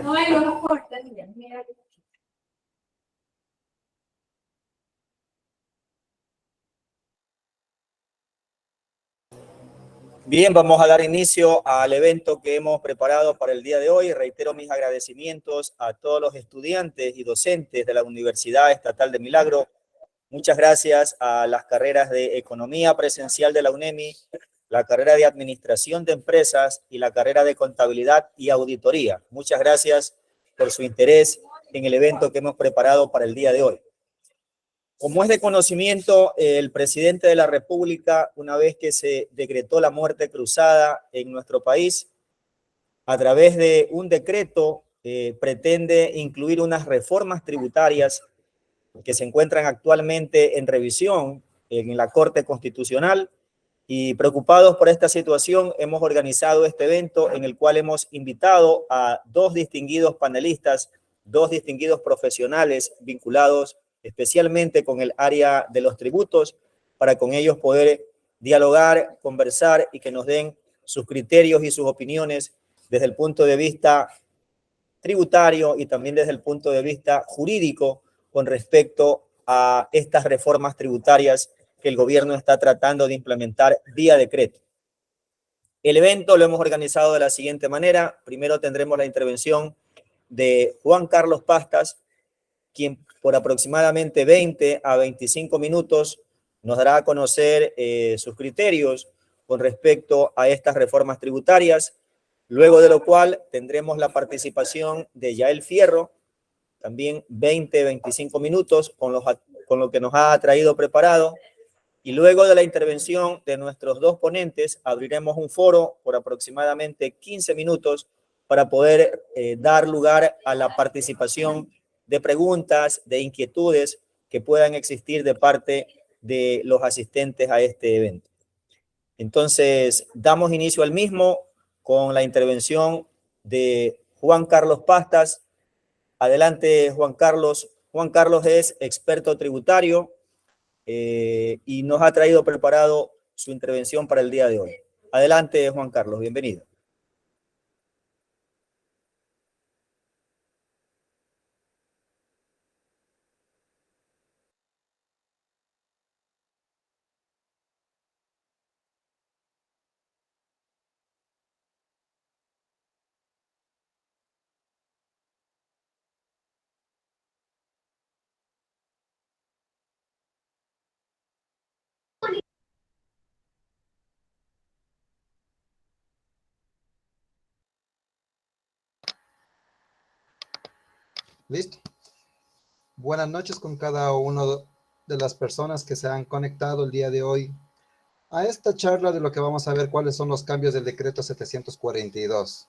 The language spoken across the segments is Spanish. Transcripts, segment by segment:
No hay los cortes, mira. Bien, vamos a dar inicio al evento que hemos preparado para el día de hoy. Reitero mis agradecimientos a todos los estudiantes y docentes de la Universidad Estatal de Milagro. Muchas gracias a las carreras de Economía Presencial de la UNEMI, la carrera de Administración de Empresas y la carrera de Contabilidad y Auditoría. Muchas gracias por su interés en el evento que hemos preparado para el día de hoy. Como es de conocimiento, el presidente de la República, una vez que se decretó la muerte cruzada en nuestro país, a través de un decreto, pretende incluir unas reformas tributarias que se encuentran actualmente en revisión en la Corte Constitucional, y preocupados por esta situación hemos organizado este evento en el cual hemos invitado a dos distinguidos panelistas, dos distinguidos profesionales vinculados especialmente con el área de los tributos, para con ellos poder dialogar, conversar y que nos den sus criterios y sus opiniones desde el punto de vista tributario y también desde el punto de vista jurídico con respecto a estas reformas tributarias que el gobierno está tratando de implementar vía decreto. El evento lo hemos organizado de la siguiente manera. Primero tendremos la intervención de Juan Carlos Pastas, quien por aproximadamente 20 a 25 minutos nos dará a conocer sus criterios con respecto a estas reformas tributarias, luego de lo cual tendremos la participación de Yael Fierro, también 20 a 25 minutos con lo que nos ha traído preparado, y luego de la intervención de nuestros dos ponentes abriremos un foro por aproximadamente 15 minutos para poder dar lugar a la participación de preguntas, de inquietudes que puedan existir de parte de los asistentes a este evento. Entonces, damos inicio al mismo con la intervención de Juan Carlos Pastas. Adelante, Juan Carlos. Juan Carlos es experto tributario y nos ha traído preparado su intervención para el día de hoy. Adelante, Juan Carlos, bienvenido. Listo. Buenas noches con cada uno de las personas que se han conectado el día de hoy a esta charla de lo que vamos a ver cuáles son los cambios del decreto 742.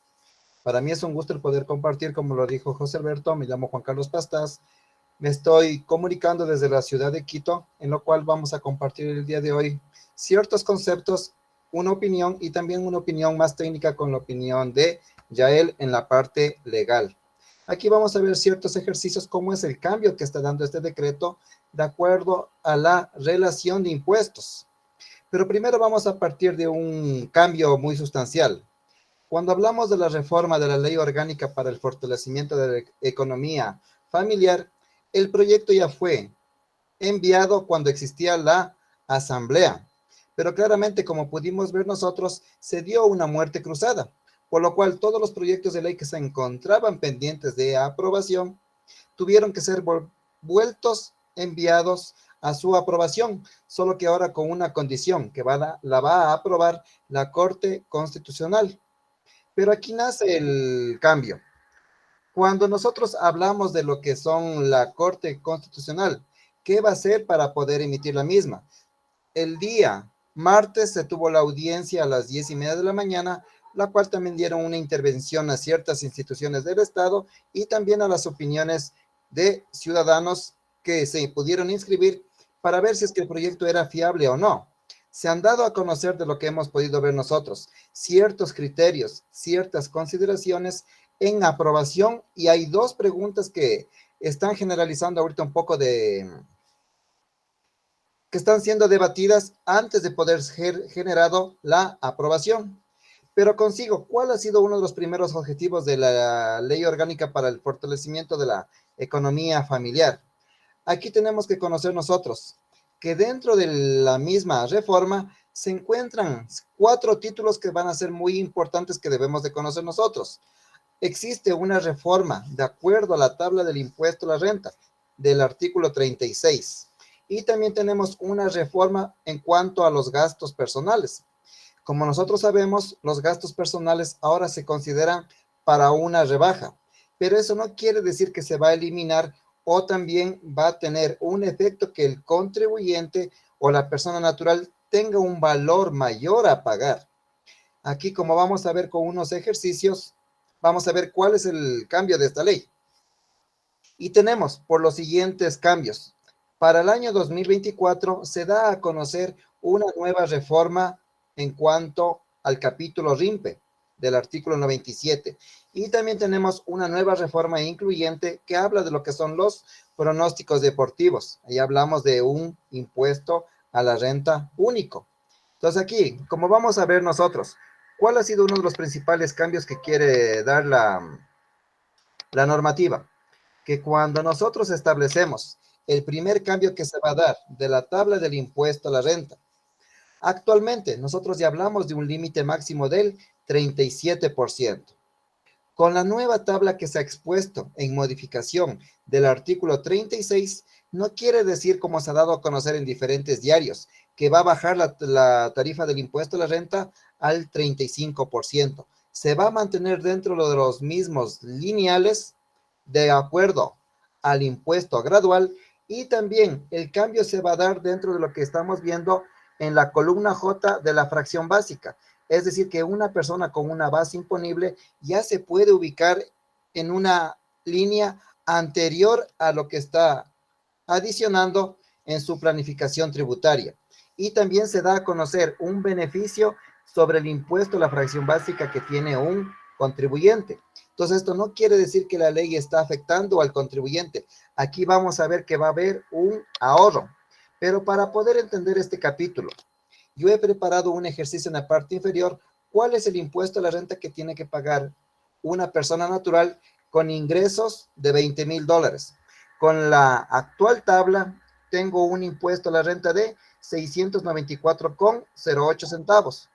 Para mí es un gusto el poder compartir, como lo dijo José Alberto. Me llamo Juan Carlos Pastas, me estoy comunicando desde la ciudad de Quito, en lo cual vamos a compartir el día de hoy ciertos conceptos, una opinión y también una opinión más técnica con la opinión de Yael en la parte legal. Aquí vamos a ver ciertos ejercicios, cómo es el cambio que está dando este decreto de acuerdo a la relación de impuestos. Pero primero vamos a partir de un cambio muy sustancial. Cuando hablamos de la reforma de la Ley Orgánica para el Fortalecimiento de la Economía Familiar, el proyecto ya fue enviado cuando existía la asamblea. Pero claramente, como pudimos ver nosotros, se dio una muerte cruzada, por lo cual todos los proyectos de ley que se encontraban pendientes de aprobación tuvieron que ser vueltos, enviados a su aprobación, solo que ahora con una condición, que la va a aprobar la Corte Constitucional. Pero aquí nace el cambio. Cuando nosotros hablamos de lo que son la Corte Constitucional, ¿qué va a hacer para poder emitir la misma? El día martes se tuvo la audiencia a las 10:30 de la mañana, la cual también dieron una intervención a ciertas instituciones del Estado y también a las opiniones de ciudadanos que se pudieron inscribir para ver si es que el proyecto era fiable o no. Se han dado a conocer de lo que hemos podido ver nosotros, ciertos criterios, ciertas consideraciones en aprobación, y hay dos preguntas que están generalizando ahorita un poco que están siendo debatidas antes de poder ser generado la aprobación. Pero consigo, ¿cuál ha sido uno de los primeros objetivos de la Ley Orgánica para el Fortalecimiento de la Economía Familiar? Aquí tenemos que conocer nosotros que dentro de la misma reforma se encuentran 4 títulos que van a ser muy importantes que debemos de conocer nosotros. Existe una reforma de acuerdo a la tabla del impuesto a la renta del artículo 36. Y también tenemos una reforma en cuanto a los gastos personales. Como nosotros sabemos, los gastos personales ahora se consideran para una rebaja, pero eso no quiere decir que se va a eliminar o también va a tener un efecto que el contribuyente o la persona natural tenga un valor mayor a pagar. Aquí, como vamos a ver con unos ejercicios, vamos a ver cuál es el cambio de esta ley. Y tenemos por los siguientes cambios. Para el año 2024 se da a conocer una nueva reforma en cuanto al capítulo RIMPE del artículo 97. Y también tenemos una nueva reforma incluyente que habla de lo que son los pronósticos deportivos. Ahí hablamos de un impuesto a la renta único. Entonces aquí, como vamos a ver nosotros, ¿cuál ha sido uno de los principales cambios que quiere dar la normativa? Que cuando nosotros establecemos el primer cambio que se va a dar de la tabla del impuesto a la renta, actualmente nosotros ya hablamos de un límite máximo del 37%. Con la nueva tabla que se ha expuesto en modificación del artículo 36, no quiere decir, como se ha dado a conocer en diferentes diarios, que va a bajar la tarifa del impuesto a la renta al 35%. Se va a mantener dentro de los mismos lineales de acuerdo al impuesto gradual, y también el cambio se va a dar dentro de lo que estamos viendo en la columna J de la fracción básica. Es decir, que una persona con una base imponible ya se puede ubicar en una línea anterior a lo que está adicionando en su planificación tributaria. Y también se da a conocer un beneficio sobre el impuesto a la fracción básica que tiene un contribuyente. Entonces, esto no quiere decir que la ley está afectando al contribuyente. Aquí vamos a ver que va a haber un ahorro. Pero para poder entender este capítulo, yo he preparado un ejercicio en la parte inferior. ¿Cuál es el impuesto a la renta que tiene que pagar una persona natural con ingresos de $20,000? Con la actual tabla, tengo un impuesto a la renta de 694,08 centavos.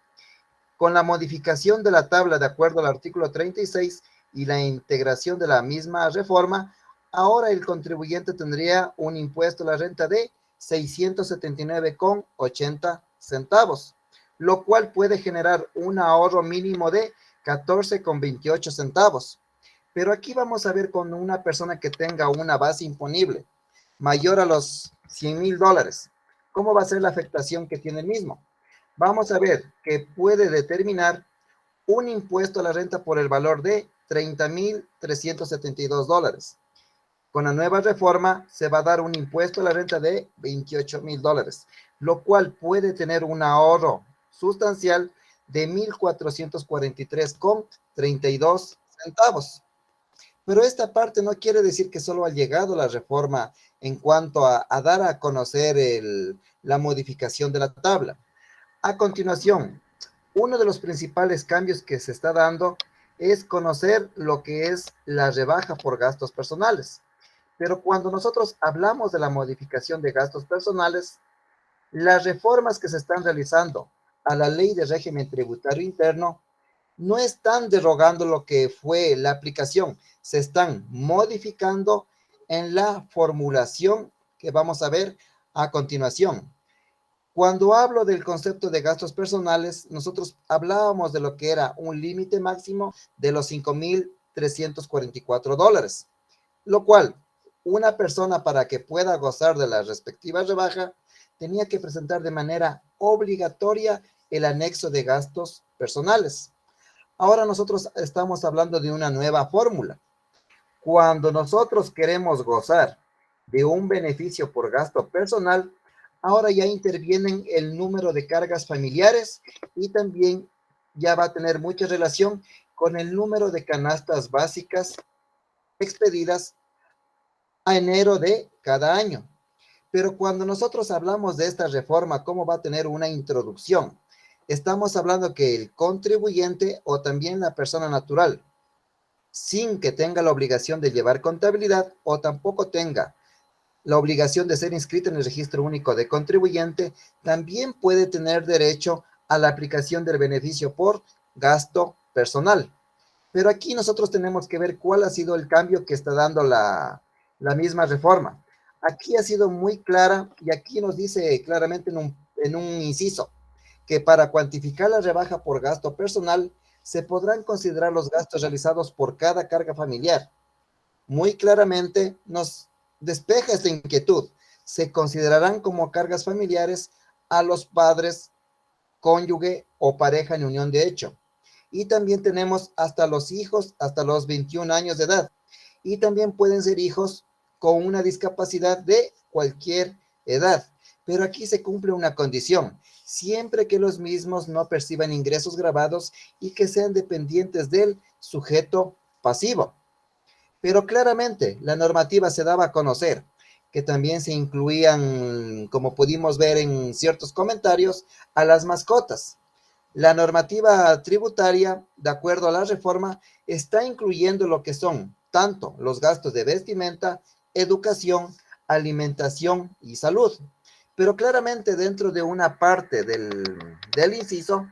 Con la modificación de la tabla de acuerdo al artículo 36 y la integración de la misma reforma, ahora el contribuyente tendría un impuesto a la renta de 679,80 centavos, lo cual puede generar un ahorro mínimo de 14,28 centavos. Pero aquí vamos a ver con una persona que tenga una base imponible mayor a los $100,000, ¿cómo va a ser la afectación que tiene el mismo? Vamos a ver que puede determinar un impuesto a la renta por el valor de $30,372. Con la nueva reforma se va a dar un impuesto a la renta de $28,000, lo cual puede tener un ahorro sustancial de 1,443,32 centavos. Pero esta parte no quiere decir que solo ha llegado la reforma en cuanto a dar a conocer la modificación de la tabla. A continuación, uno de los principales cambios que se está dando es conocer lo que es la rebaja por gastos personales. Pero cuando nosotros hablamos de la modificación de gastos personales, las reformas que se están realizando a la ley de régimen tributario interno no están derogando lo que fue la aplicación, se están modificando en la formulación que vamos a ver a continuación. Cuando hablo del concepto de gastos personales, nosotros hablábamos de lo que era un límite máximo de los $5,344, lo cual una persona para que pueda gozar de la respectiva rebaja tenía que presentar de manera obligatoria el anexo de gastos personales. Ahora nosotros estamos hablando de una nueva fórmula. Cuando nosotros queremos gozar de un beneficio por gasto personal, ahora ya intervienen el número de cargas familiares y también ya va a tener mucha relación con el número de canastas básicas expedidas a enero de cada año. Pero cuando nosotros hablamos de esta reforma, ¿cómo va a tener una introducción? Estamos hablando que el contribuyente o también la persona natural, sin que tenga la obligación de llevar contabilidad o tampoco tenga la obligación de ser inscrito en el registro único de contribuyente, también puede tener derecho a la aplicación del beneficio por gasto personal. Pero aquí nosotros tenemos que ver cuál ha sido el cambio que está dando la misma reforma. Aquí ha sido muy clara y aquí nos dice claramente en un inciso que para cuantificar la rebaja por gasto personal se podrán considerar los gastos realizados por cada carga familiar. Muy claramente nos despeja esta inquietud. Se considerarán como cargas familiares a los padres, cónyuge o pareja en unión de hecho. Y también tenemos hasta los hijos hasta los 21 años de edad. Y también pueden ser hijos con una discapacidad de cualquier edad. Pero aquí se cumple una condición, siempre que los mismos no perciban ingresos grabados y que sean dependientes del sujeto pasivo. Pero claramente la normativa se daba a conocer que también se incluían, como pudimos ver en ciertos comentarios, a las mascotas. La normativa tributaria, de acuerdo a la reforma, está incluyendo lo que son tanto los gastos de vestimenta, educación, alimentación y salud. Pero claramente dentro de una parte del inciso,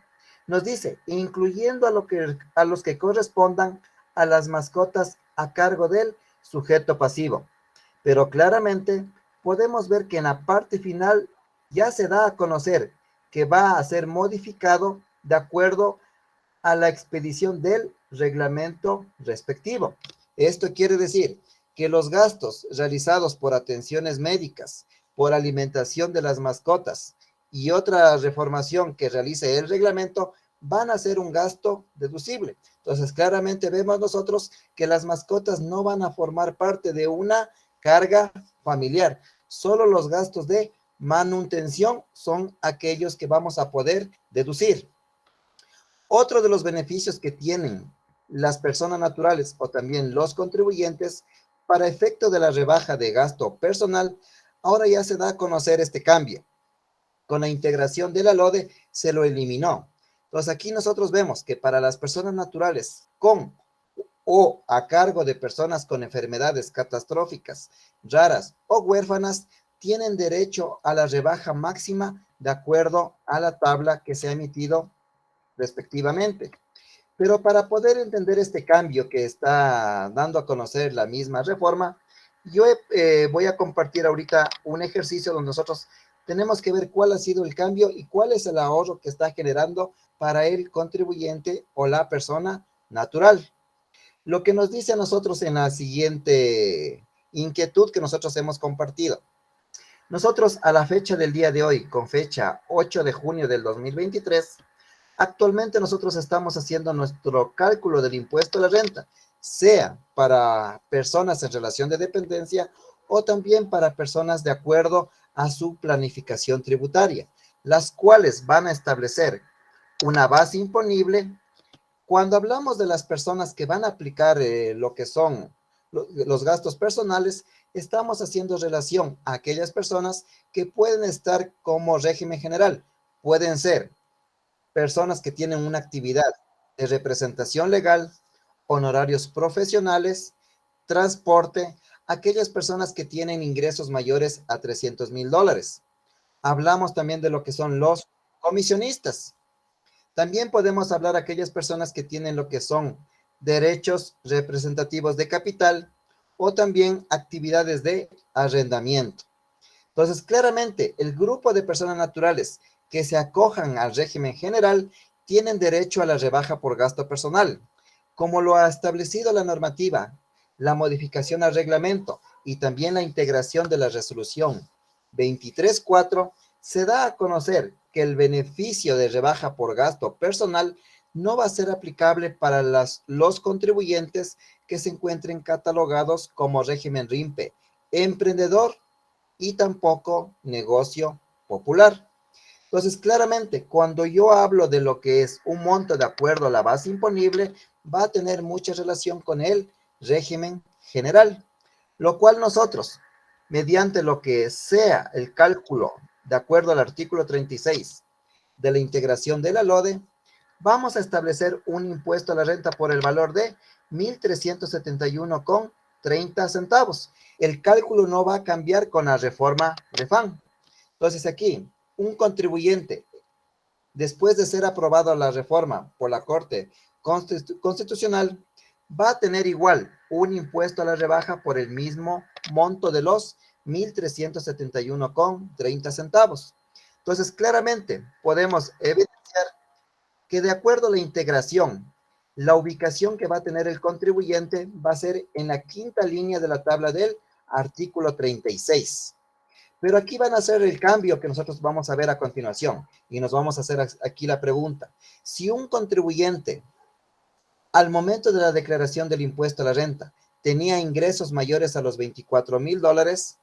nos dice, incluyendo a los que correspondan a las mascotas a cargo del sujeto pasivo. Pero claramente podemos ver que en la parte final ya se da a conocer que va a ser modificado de acuerdo a la expedición del reglamento respectivo. Esto quiere decir que los gastos realizados por atenciones médicas, por alimentación de las mascotas y otra reformación que realice el reglamento van a ser un gasto deducible. Entonces, claramente vemos nosotros que las mascotas no van a formar parte de una carga familiar. Solo los gastos de manutención son aquellos que vamos a poder deducir. Otro de los beneficios que tienen las personas naturales o también los contribuyentes para efecto de la rebaja de gasto personal, ahora ya se da a conocer este cambio. Con la integración de la LODE se lo eliminó. Entonces aquí nosotros vemos que para las personas naturales con o a cargo de personas con enfermedades catastróficas, raras o huérfanas, tienen derecho a la rebaja máxima de acuerdo a la tabla que se ha emitido respectivamente. Pero para poder entender este cambio que está dando a conocer la misma reforma, yo voy a compartir ahorita un ejercicio donde nosotros tenemos que ver cuál ha sido el cambio y cuál es el ahorro que está generando para el contribuyente o la persona natural. Lo que nos dice a nosotros en la siguiente inquietud que nosotros hemos compartido. Nosotros a la fecha del día de hoy, con fecha 8 de junio del 2023, actualmente nosotros estamos haciendo nuestro cálculo del impuesto a la renta, sea para personas en relación de dependencia o también para personas de acuerdo a su planificación tributaria, las cuales van a establecer una base imponible. Cuando hablamos de las personas que van a aplicar lo que son los gastos personales, estamos haciendo relación a aquellas personas que pueden estar como régimen general. Pueden ser personas que tienen una actividad de representación legal, honorarios profesionales, transporte, aquellas personas que tienen ingresos mayores a $300,000. Hablamos también de lo que son los comisionistas. También podemos hablar de aquellas personas que tienen lo que son derechos representativos de capital o también actividades de arrendamiento. Entonces, claramente, el grupo de personas naturales que se acojan al régimen general tienen derecho a la rebaja por gasto personal, como lo ha establecido la normativa, la modificación al reglamento y también la integración de la resolución 23.4, se da a conocer que el beneficio de rebaja por gasto personal no va a ser aplicable para los contribuyentes que se encuentren catalogados como régimen RIMPE, emprendedor y tampoco negocio popular. Entonces, claramente, cuando yo hablo de lo que es un monto de acuerdo a la base imponible, va a tener mucha relación con el régimen general, lo cual nosotros, mediante lo que sea el cálculo de acuerdo al artículo 36 de la integración de la LODE, vamos a establecer un impuesto a la renta por el valor de 1.371,30 centavos. El cálculo no va a cambiar con la reforma REFAN. Entonces aquí, un contribuyente, después de ser aprobado la reforma por la Corte Constitucional, va a tener igual un impuesto a la rebaja por el mismo monto de los 1.371,30 centavos. Entonces, claramente podemos evidenciar que de acuerdo a la integración, la ubicación que va a tener el contribuyente va a ser en la quinta línea de la tabla del artículo 36. Pero aquí van a hacer el cambio que nosotros vamos a ver a continuación y nos vamos a hacer aquí la pregunta. Si un contribuyente al momento de la declaración del impuesto a la renta tenía ingresos mayores a los $24,000,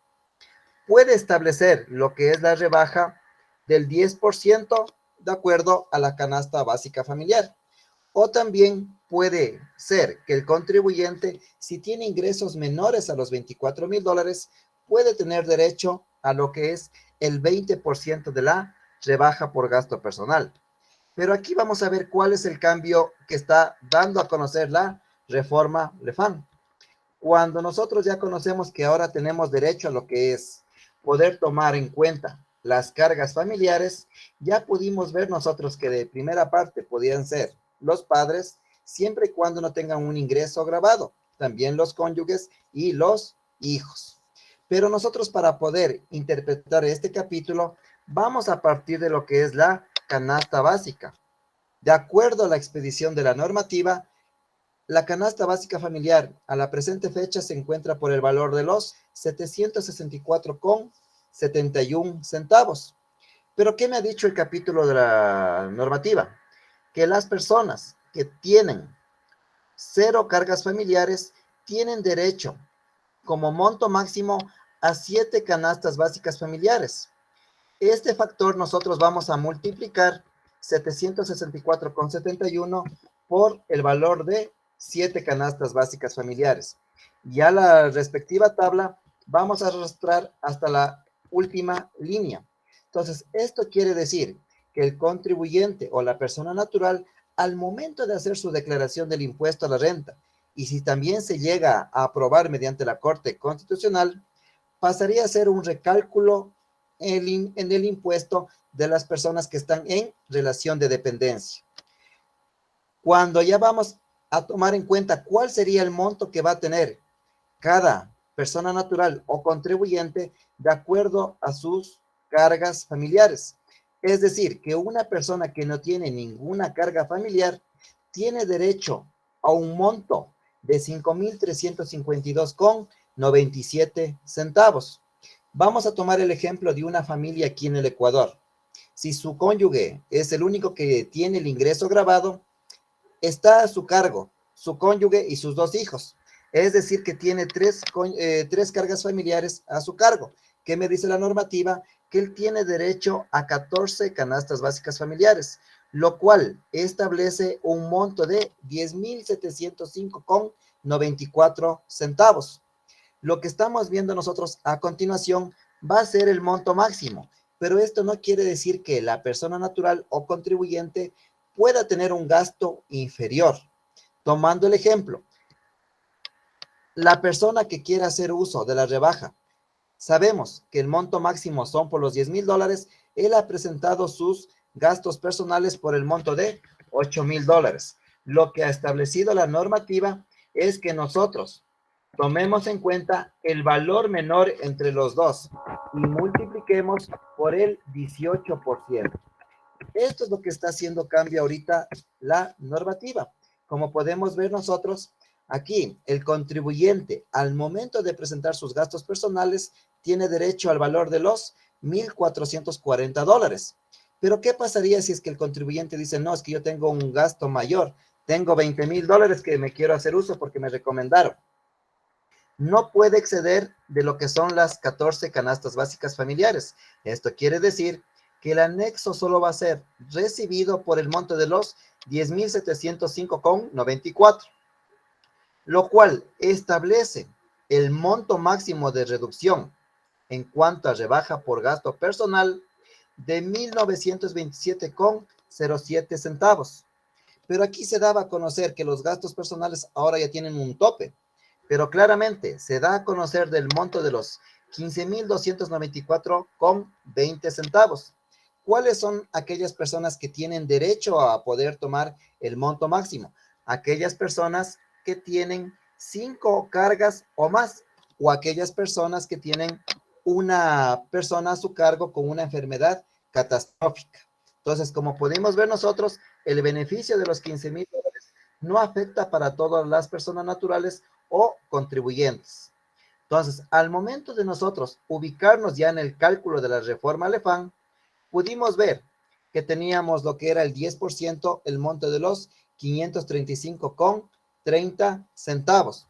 puede establecer lo que es la rebaja del 10% de acuerdo a la canasta básica familiar. O también puede ser que el contribuyente, si tiene ingresos menores a los $24,000, puede tener derecho a lo que es el 20% de la rebaja por gasto personal. Pero aquí vamos a ver cuál es el cambio que está dando a conocer la reforma REFAN. Cuando nosotros ya conocemos que ahora tenemos derecho a lo que es poder tomar en cuenta las cargas familiares, ya pudimos ver nosotros que de primera parte podían ser los padres, siempre y cuando no tengan un ingreso agravado, también los cónyuges y los hijos. Pero nosotros, para poder interpretar este capítulo, vamos a partir de lo que es la canasta básica. De acuerdo a la expedición de la normativa, la canasta básica familiar a la presente fecha se encuentra por el valor de los 764,71 centavos. Pero ¿qué me ha dicho el capítulo de la normativa? Que las personas que tienen 0 cargas familiares tienen derecho como monto máximo a 7 canastas básicas familiares. Este factor nosotros vamos a multiplicar 764,71 por el valor de 7 canastas básicas familiares. Ya la respectiva tabla vamos a arrastrar hasta la última línea. Entonces, esto quiere decir que el contribuyente o la persona natural, al momento de hacer su declaración del impuesto a la renta, y si también se llega a aprobar mediante la Corte Constitucional, pasaría a ser un recálculo en el impuesto de las personas que están en relación de dependencia. Cuando ya vamos a tomar en cuenta cuál sería el monto que va a tener cada persona natural o contribuyente de acuerdo a sus cargas familiares. Es decir, que una persona que no tiene ninguna carga familiar tiene derecho a un monto de 5,352,97 centavos. Vamos a tomar el ejemplo de una familia aquí en el Ecuador. Si su cónyuge es el único que tiene el ingreso grabado, está a su cargo su cónyuge y sus 2 hijos. Es decir, que tiene tres cargas familiares a su cargo. ¿Qué me dice la normativa? Que él tiene derecho a 14 canastas básicas familiares, lo cual establece un monto de 10,705,94 centavos. Lo que estamos viendo nosotros a continuación va a ser el monto máximo, pero esto no quiere decir que la persona natural o contribuyente pueda tener un gasto inferior. Tomando el ejemplo, la persona que quiera hacer uso de la rebaja, sabemos que el monto máximo son por los $10,000, él ha presentado sus gastos personales por el monto de $8,000. Lo que ha establecido la normativa es que nosotros, Tomemos en cuenta el valor menor entre los dos y multipliquemos por el 18%. Esto es lo que está haciendo cambio ahorita la normativa. Como podemos ver nosotros, aquí el contribuyente al momento de presentar sus gastos personales tiene derecho al valor de los $1,440. Pero ¿qué pasaría si es que el contribuyente dice, no, es que yo tengo un gasto mayor, tengo $20,000 que me quiero hacer uso porque me recomendaron? No puede exceder de lo que son las 14 canastas básicas familiares. Esto quiere decir que el anexo solo va a ser recibido por el monto de los 10,705,94, lo cual establece el monto máximo de reducción en cuanto a rebaja por gasto personal de 1,927,07 centavos. Pero aquí se daba a conocer que los gastos personales ahora ya tienen un tope, pero claramente se da a conocer del monto de los 15,294,20 centavos. ¿Cuáles son aquellas personas que tienen derecho a poder tomar el monto máximo? Aquellas personas que tienen 5 cargas o más, o aquellas personas que tienen una persona a su cargo con una enfermedad catastrófica. Entonces, como podemos ver nosotros, el beneficio de los $15,000 no afecta para todas las personas naturales o contribuyentes. Entonces, al momento de nosotros ubicarnos ya en el cálculo de la reforma Lefan, pudimos ver que teníamos lo que era el 10%, el monto de los 535,30 centavos.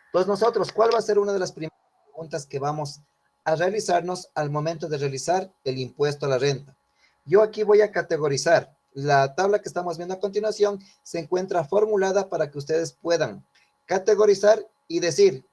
Entonces, nosotros, ¿cuál va a ser una de las primeras preguntas que vamos a realizarnos al momento de realizar el impuesto a la renta? Yo aquí voy a categorizar. La tabla que estamos viendo a continuación se encuentra formulada para que ustedes puedan categorizar y decir,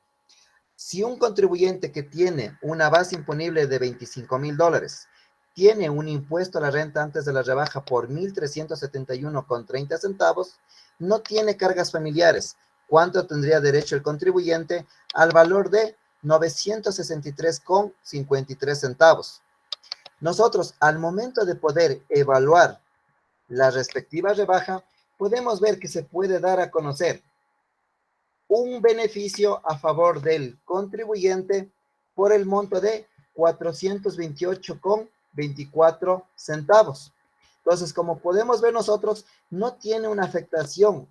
si un contribuyente que tiene una base imponible de $25,000 tiene un impuesto a la renta antes de la rebaja por 1,371,30 centavos, no tiene cargas familiares. ¿Cuánto tendría derecho el contribuyente? Al valor de 963,53 centavos. Nosotros, al momento de poder evaluar la respectiva rebaja, podemos ver que se puede dar a conocer un beneficio a favor del contribuyente por el monto de 428,24 centavos. Entonces, como podemos ver nosotros, no tiene una afectación,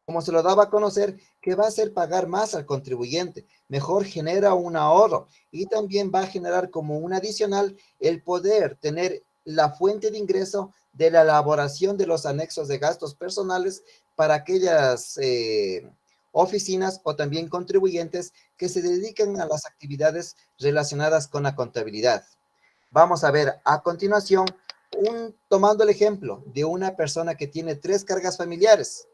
como se lo daba a conocer, que va a hacer pagar más al contribuyente. Mejor genera un ahorro y también va a generar como un adicional el poder tener la fuente de ingreso de la elaboración de los anexos de gastos personales para aquellas oficinas o también contribuyentes que se dedican a las actividades relacionadas con la contabilidad. Vamos a ver a continuación, tomando el ejemplo de una persona que tiene 3 cargas familiares.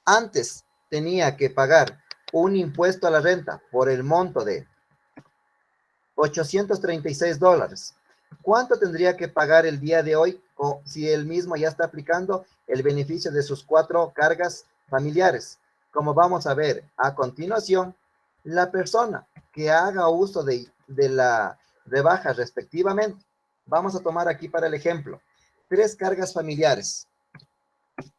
Antes tenía que pagar un impuesto a la renta por el monto de $836. ¿Cuánto tendría que pagar el día de hoy o si él mismo ya está aplicando el beneficio de sus 4 cargas familiares? Como vamos a ver a continuación, la persona que haga uso de la rebaja respectivamente, vamos a tomar aquí para el ejemplo, 3 cargas familiares.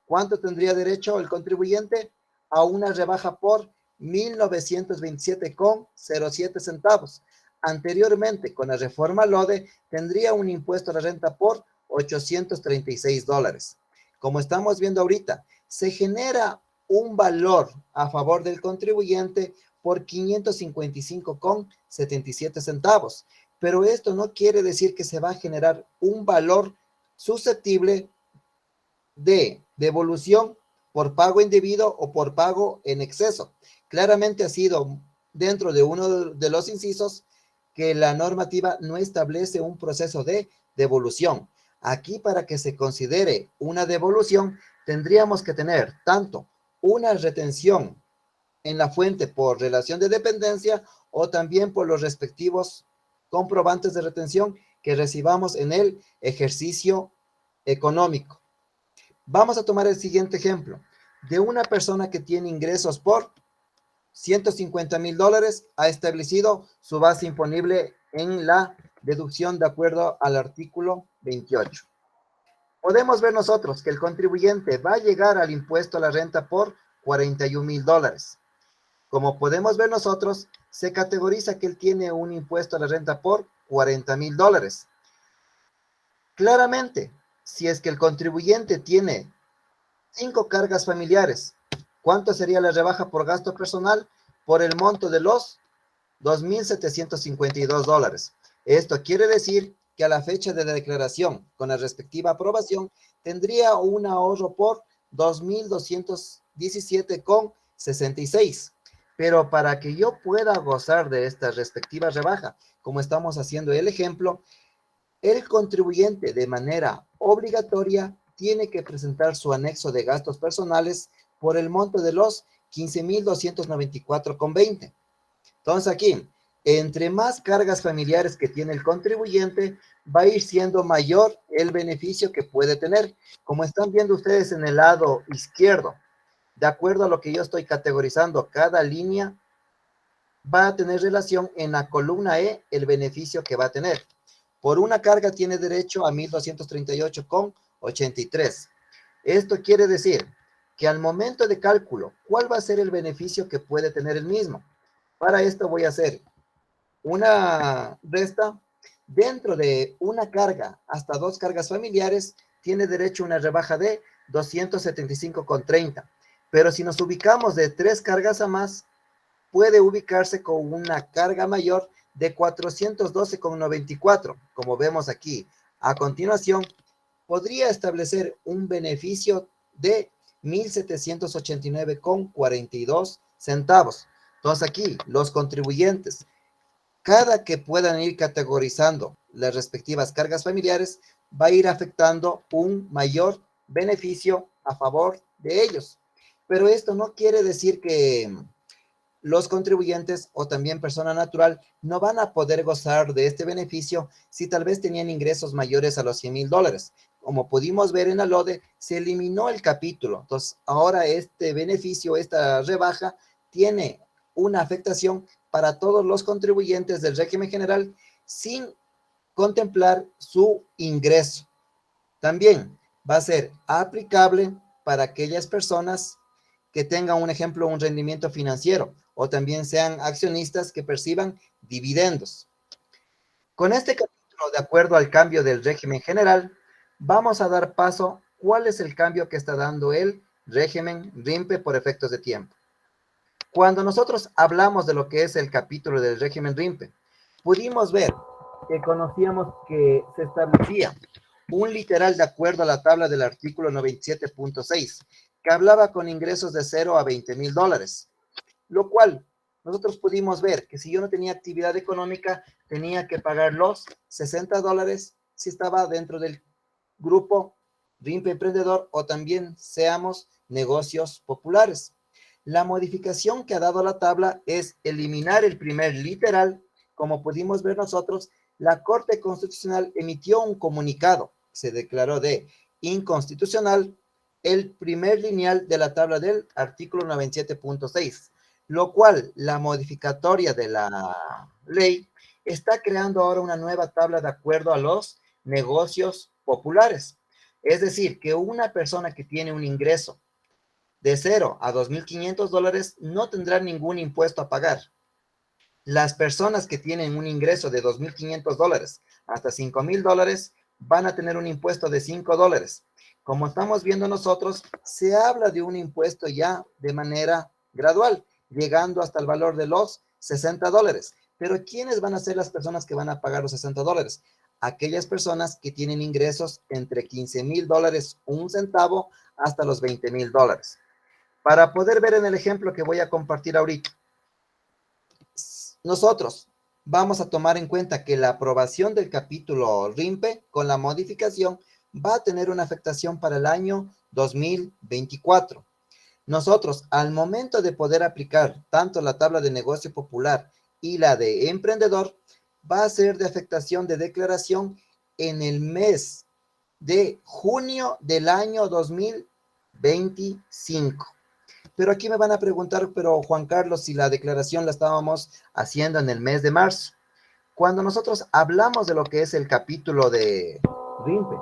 ¿Cuánto tendría derecho el contribuyente? A una rebaja por 1,927,07 centavos. Anteriormente, con la reforma LODE, tendría un impuesto a la renta por $836. Como estamos viendo ahorita, se genera un valor a favor del contribuyente por 555,77 centavos. Pero esto no quiere decir que se va a generar un valor susceptible de devolución por pago indebido o por pago en exceso. Claramente ha sido dentro de uno de los incisos que la normativa no establece un proceso de devolución. Aquí, para que se considere una devolución, tendríamos que tener tanto una retención en la fuente por relación de dependencia o también por los respectivos comprobantes de retención que recibamos en el ejercicio económico. Vamos a tomar el siguiente ejemplo de una persona que tiene ingresos por $150,000, ha establecido su base imponible en la deducción de acuerdo al artículo 28. Podemos ver nosotros que el contribuyente va a llegar al impuesto a la renta por $41,000. Como podemos ver nosotros, se categoriza que él tiene un impuesto a la renta por $40,000. Claramente, si es que el contribuyente tiene 5 cargas familiares, ¿cuánto sería la rebaja por gasto personal? Por el monto de los $2,752. Esto quiere decir que a la fecha de la declaración, con la respectiva aprobación, tendría un ahorro por 2,217,66. Pero para que yo pueda gozar de esta respectiva rebaja, como estamos haciendo el ejemplo, el contribuyente de manera obligatoria tiene que presentar su anexo de gastos personales por el monto de los 15,294,20. Entonces aquí, entre más cargas familiares que tiene el contribuyente, va a ir siendo mayor el beneficio que puede tener. Como están viendo ustedes en el lado izquierdo, de acuerdo a lo que yo estoy categorizando, cada línea va a tener relación en la columna E el beneficio que va a tener. Por una carga tiene derecho a 1,238,83. Esto quiere decir que al momento de cálculo, ¿cuál va a ser el beneficio que puede tener el mismo? Para esto voy a hacer una resta. Dentro de una carga hasta 2 cargas familiares, tiene derecho a una rebaja de 275,30. Pero si nos ubicamos de 3 cargas a más, puede ubicarse con una carga mayor de 412,94. Como vemos aquí, a continuación, podría establecer un beneficio de 1,789,42 centavos. Entonces aquí, los contribuyentes, cada que puedan ir categorizando las respectivas cargas familiares, va a ir afectando un mayor beneficio a favor de ellos. Pero esto no quiere decir que los contribuyentes o también persona natural no van a poder gozar de este beneficio si tal vez tenían ingresos mayores a los $100,000. Como pudimos ver en la LODE, se eliminó el capítulo. Entonces, ahora este beneficio, esta rebaja, tiene una afectación para todos los contribuyentes del régimen general sin contemplar su ingreso. También va a ser aplicable para aquellas personas que tengan, un ejemplo, un rendimiento financiero o también sean accionistas que perciban dividendos. Con este capítulo, de acuerdo al cambio del régimen general, vamos a dar paso cuál es el cambio que está dando el régimen RIMPE por efectos de tiempo. Cuando nosotros hablamos de lo que es el capítulo del régimen RIMPE, pudimos ver que conocíamos que se establecía un literal de acuerdo a la tabla del artículo 97.6, que hablaba con ingresos de 0 a $20,000, lo cual nosotros pudimos ver que si yo no tenía actividad económica, tenía que pagar los $60 si estaba dentro del grupo RIMPE Emprendedor o también seamos negocios populares. La modificación que ha dado la tabla es eliminar el primer literal. Como pudimos ver nosotros, la Corte Constitucional emitió un comunicado, se declaró de inconstitucional el primer lineal de la tabla del artículo 97.6, lo cual la modificatoria de la ley está creando ahora una nueva tabla de acuerdo a los negocios populares. Es decir, que una persona que tiene un ingreso de 0 a $2,500 no tendrá ningún impuesto a pagar. Las personas que tienen un ingreso de $2,500 hasta $5,000 van a tener un impuesto de $5. Como estamos viendo nosotros, se habla de un impuesto ya de manera gradual, llegando hasta el valor de los $60. Pero ¿quiénes van a ser las personas que van a pagar los $60? Aquellas personas que tienen ingresos entre $15,000, un centavo, hasta los $20,000. Para poder ver en el ejemplo que voy a compartir ahorita, nosotros vamos a tomar en cuenta que la aprobación del capítulo RIMPE con la modificación va a tener una afectación para el año 2024. Nosotros, al momento de poder aplicar tanto la tabla de negocio popular y la de emprendedor, va a ser de afectación de declaración en el mes de junio del año 2025. Pero aquí me van a preguntar, pero Juan Carlos, si la declaración la estábamos haciendo en el mes de marzo. Cuando nosotros hablamos de lo que es el capítulo de RIMPE,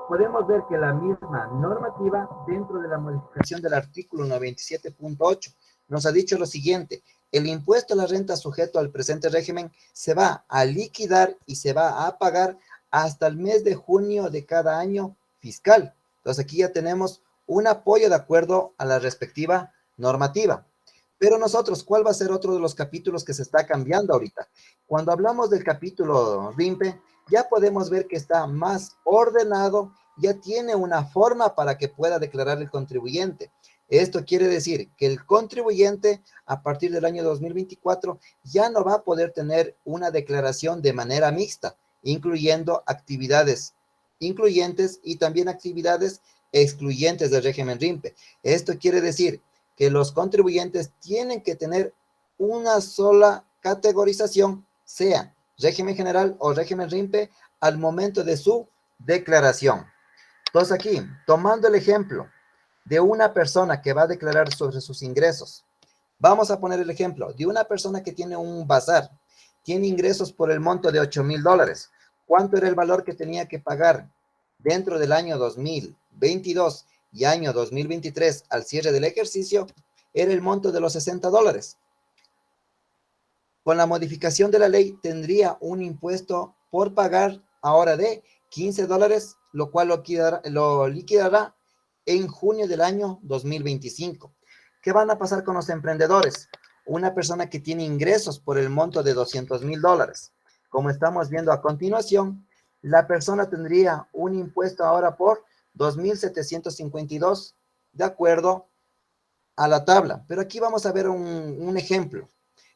podemos ver que la misma normativa, dentro de la modificación del artículo 97.8, nos ha dicho lo siguiente: el impuesto a la renta sujeto al presente régimen se va a liquidar y se va a pagar hasta el mes de junio de cada año fiscal. Entonces aquí ya tenemos un apoyo de acuerdo a la respectiva normativa. Pero nosotros, ¿cuál va a ser otro de los capítulos que se está cambiando ahorita? Cuando hablamos del capítulo RIMPE, ya podemos ver que está más ordenado, ya tiene una forma para que pueda declarar el contribuyente. Esto quiere decir que el contribuyente a partir del año 2024 ya no va a poder tener una declaración de manera mixta, incluyendo actividades incluyentes y también actividades excluyentes del régimen RIMPE. Esto quiere decir que los contribuyentes tienen que tener una sola categorización, sea régimen general o régimen RIMPE, al momento de su declaración. Entonces aquí, tomando el ejemplo de una persona que va a declarar sobre sus ingresos, vamos a poner el ejemplo de una persona que tiene un bazar, tiene ingresos por el monto de $8,000. ¿Cuánto era el valor que tenía que pagar dentro del año 2022 y año 2023 al cierre del ejercicio? Era el monto de los $60. Con la modificación de la ley tendría un impuesto por pagar ahora de $15, lo cual lo liquidará en junio del año 2025. ¿Qué van a pasar con los emprendedores? Una persona que tiene ingresos por el monto de $200,000. Como estamos viendo a continuación, la persona tendría un impuesto ahora por 2,752 de acuerdo a la tabla. Pero aquí vamos a ver un ejemplo,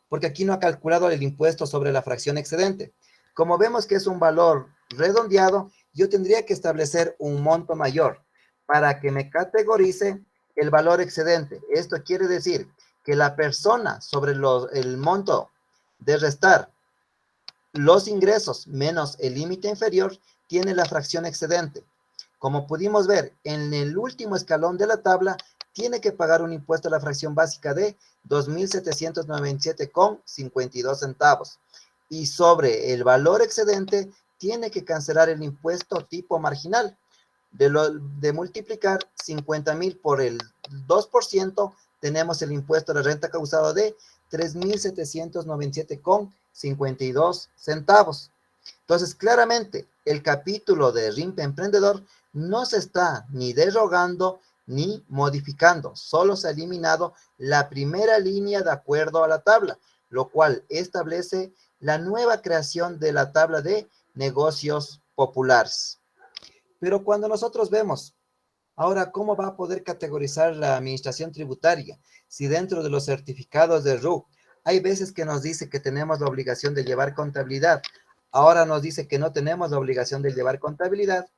porque aquí no ha calculado el impuesto sobre la fracción excedente. Como vemos que es un valor redondeado, yo tendría que establecer un monto mayor para que me categorice el valor excedente. Esto quiere decir que la persona sobre el monto de restar los ingresos menos el límite inferior tiene la fracción excedente. Como pudimos ver, en el último escalón de la tabla, tiene que pagar un impuesto a la fracción básica de 2,797,52 centavos. Y sobre el valor excedente, tiene que cancelar el impuesto tipo marginal. De multiplicar 50,000 por el 2%, tenemos el impuesto de renta causado de 3,797,52 centavos. Entonces, claramente, el capítulo de RIMPE Emprendedor no se está ni derogando ni modificando, solo se ha eliminado la primera línea de acuerdo a la tabla, lo cual establece la nueva creación de la tabla de negocios populares. Pero cuando nosotros vemos ahora cómo va a poder categorizar la administración tributaria, si dentro de los certificados de RUC hay veces que nos dice que tenemos la obligación de llevar contabilidad, ahora nos dice que no tenemos la obligación de llevar contabilidad,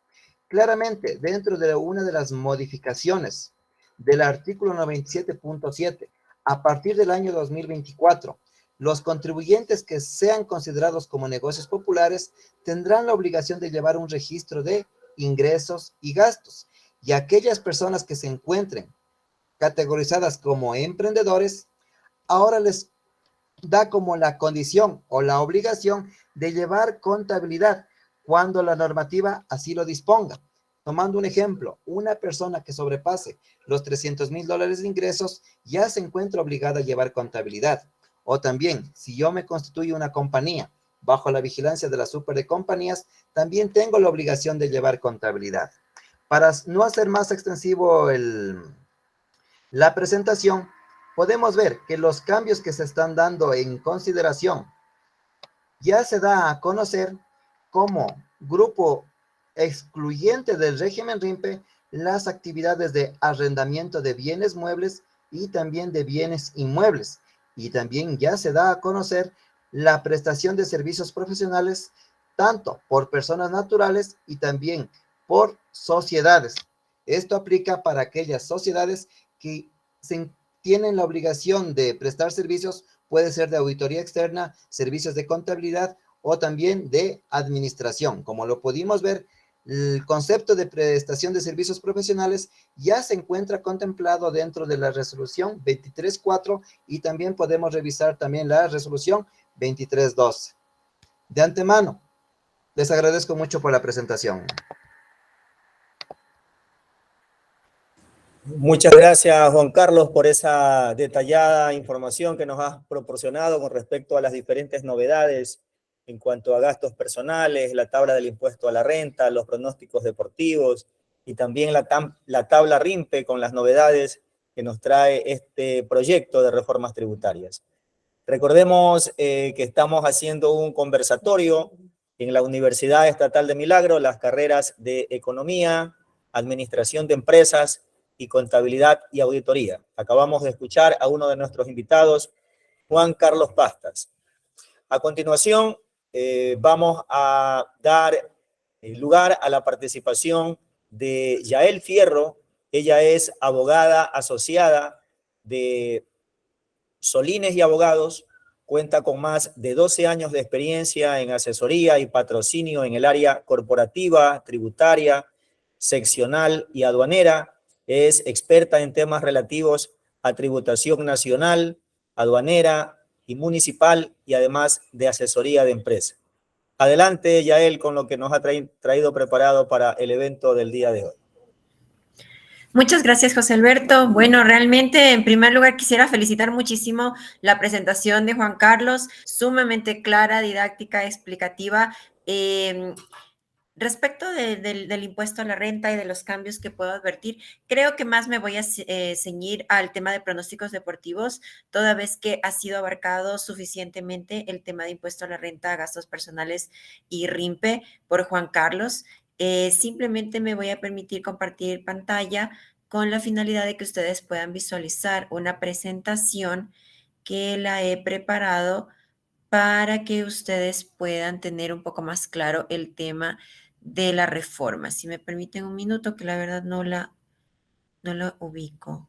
claramente dentro de una de las modificaciones del artículo 97.7, a partir del año 2024, los contribuyentes que sean considerados como negocios populares tendrán la obligación de llevar un registro de ingresos y gastos, y aquellas personas que se encuentren categorizadas como emprendedores, ahora les da como la condición o la obligación de llevar contabilidad cuando la normativa así lo disponga. Tomando un ejemplo, una persona que sobrepase los $300,000 de ingresos ya se encuentra obligada a llevar contabilidad. O también, si yo me constituyo una compañía bajo la vigilancia de la super de compañías, también tengo la obligación de llevar contabilidad. Para no hacer más extensivo la presentación, podemos ver que los cambios que se están dando en consideración ya se da a conocer como grupo excluyente del régimen RIMPE las actividades de arrendamiento de bienes muebles y también de bienes inmuebles. Y también ya se da a conocer la prestación de servicios profesionales tanto por personas naturales y también por sociedades. Esto aplica para aquellas sociedades que tienen la obligación de prestar servicios, puede ser de auditoría externa, servicios de contabilidad o también de administración. Como lo pudimos ver, el concepto de prestación de servicios profesionales ya se encuentra contemplado dentro de la resolución 23.4 y también podemos revisar también la resolución 23.12. De antemano, les agradezco mucho por la presentación. Muchas gracias, Juan Carlos, por esa detallada información que nos has proporcionado con respecto a las diferentes novedades en cuanto a gastos personales, la tabla del impuesto a la renta, los pronósticos deportivos y también la tabla RIMPE con las novedades que nos trae este proyecto de reformas tributarias. Recordemos que estamos haciendo un conversatorio en la Universidad Estatal de Milagro, las carreras de Economía, Administración de Empresas y Contabilidad y Auditoría. Acabamos de escuchar a uno de nuestros invitados, Juan Carlos Pastas. A continuación, vamos a dar lugar a la participación de Yael Fierro. Ella es abogada asociada de Solines y Abogados, cuenta con más de 12 años de experiencia en asesoría y patrocinio en el área corporativa, tributaria, seccional y aduanera. Es experta en temas relativos a tributación nacional, aduanera y municipal y además de asesoría de empresa. Adelante, Yael, con lo que nos ha traído preparado para el evento del día de hoy. Muchas gracias, José Alberto. Bueno, realmente, en primer lugar, quisiera felicitar muchísimo la presentación de Juan Carlos, sumamente clara, didáctica, explicativa. Respecto del impuesto a la renta y de los cambios que puedo advertir, creo que más me voy a ceñir al tema de pronósticos deportivos, toda vez que ha sido abarcado suficientemente el tema de impuesto a la renta, gastos personales y RIMPE por Juan Carlos. Simplemente me voy a permitir compartir pantalla con la finalidad de que ustedes puedan visualizar una presentación que la he preparado para que ustedes puedan tener un poco más claro el tema de la reforma. Si me permiten un minuto, que la verdad no la ubico.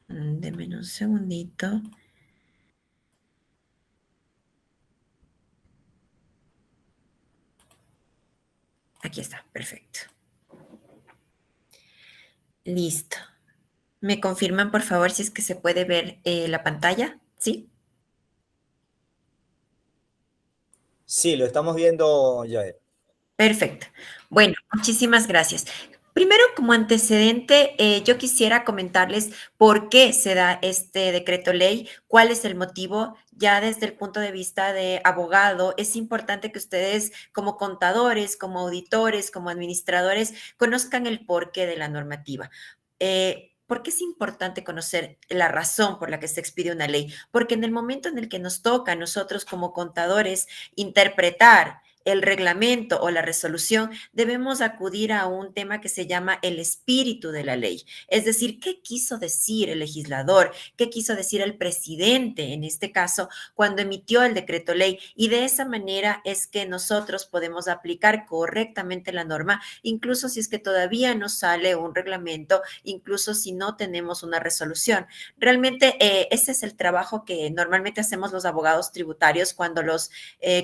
Denme un segundito. Aquí está, perfecto. Listo. ¿Me confirman, por favor, si es que se puede ver la pantalla? ¿Sí? Sí, lo estamos viendo, Yael. Perfecto. Bueno, muchísimas gracias. Primero, como antecedente, yo quisiera comentarles por qué se da este decreto ley, cuál es el motivo. Ya desde el punto de vista de abogado, es importante que ustedes como contadores, como auditores, como administradores, conozcan el porqué de la normativa. ¿Por qué es importante conocer la razón por la que se expide una ley? Porque en el momento en el que nos toca a nosotros como contadores interpretar el reglamento o la resolución, debemos acudir a un tema que se llama el espíritu de la ley. Es decir, ¿qué quiso decir el legislador? ¿Qué quiso decir el presidente, en este caso, cuando emitió el decreto ley? Y de esa manera es que nosotros podemos aplicar correctamente la norma, incluso si es que todavía no sale un reglamento, incluso si no tenemos una resolución. Realmente ese es el trabajo que normalmente hacemos los abogados tributarios cuando los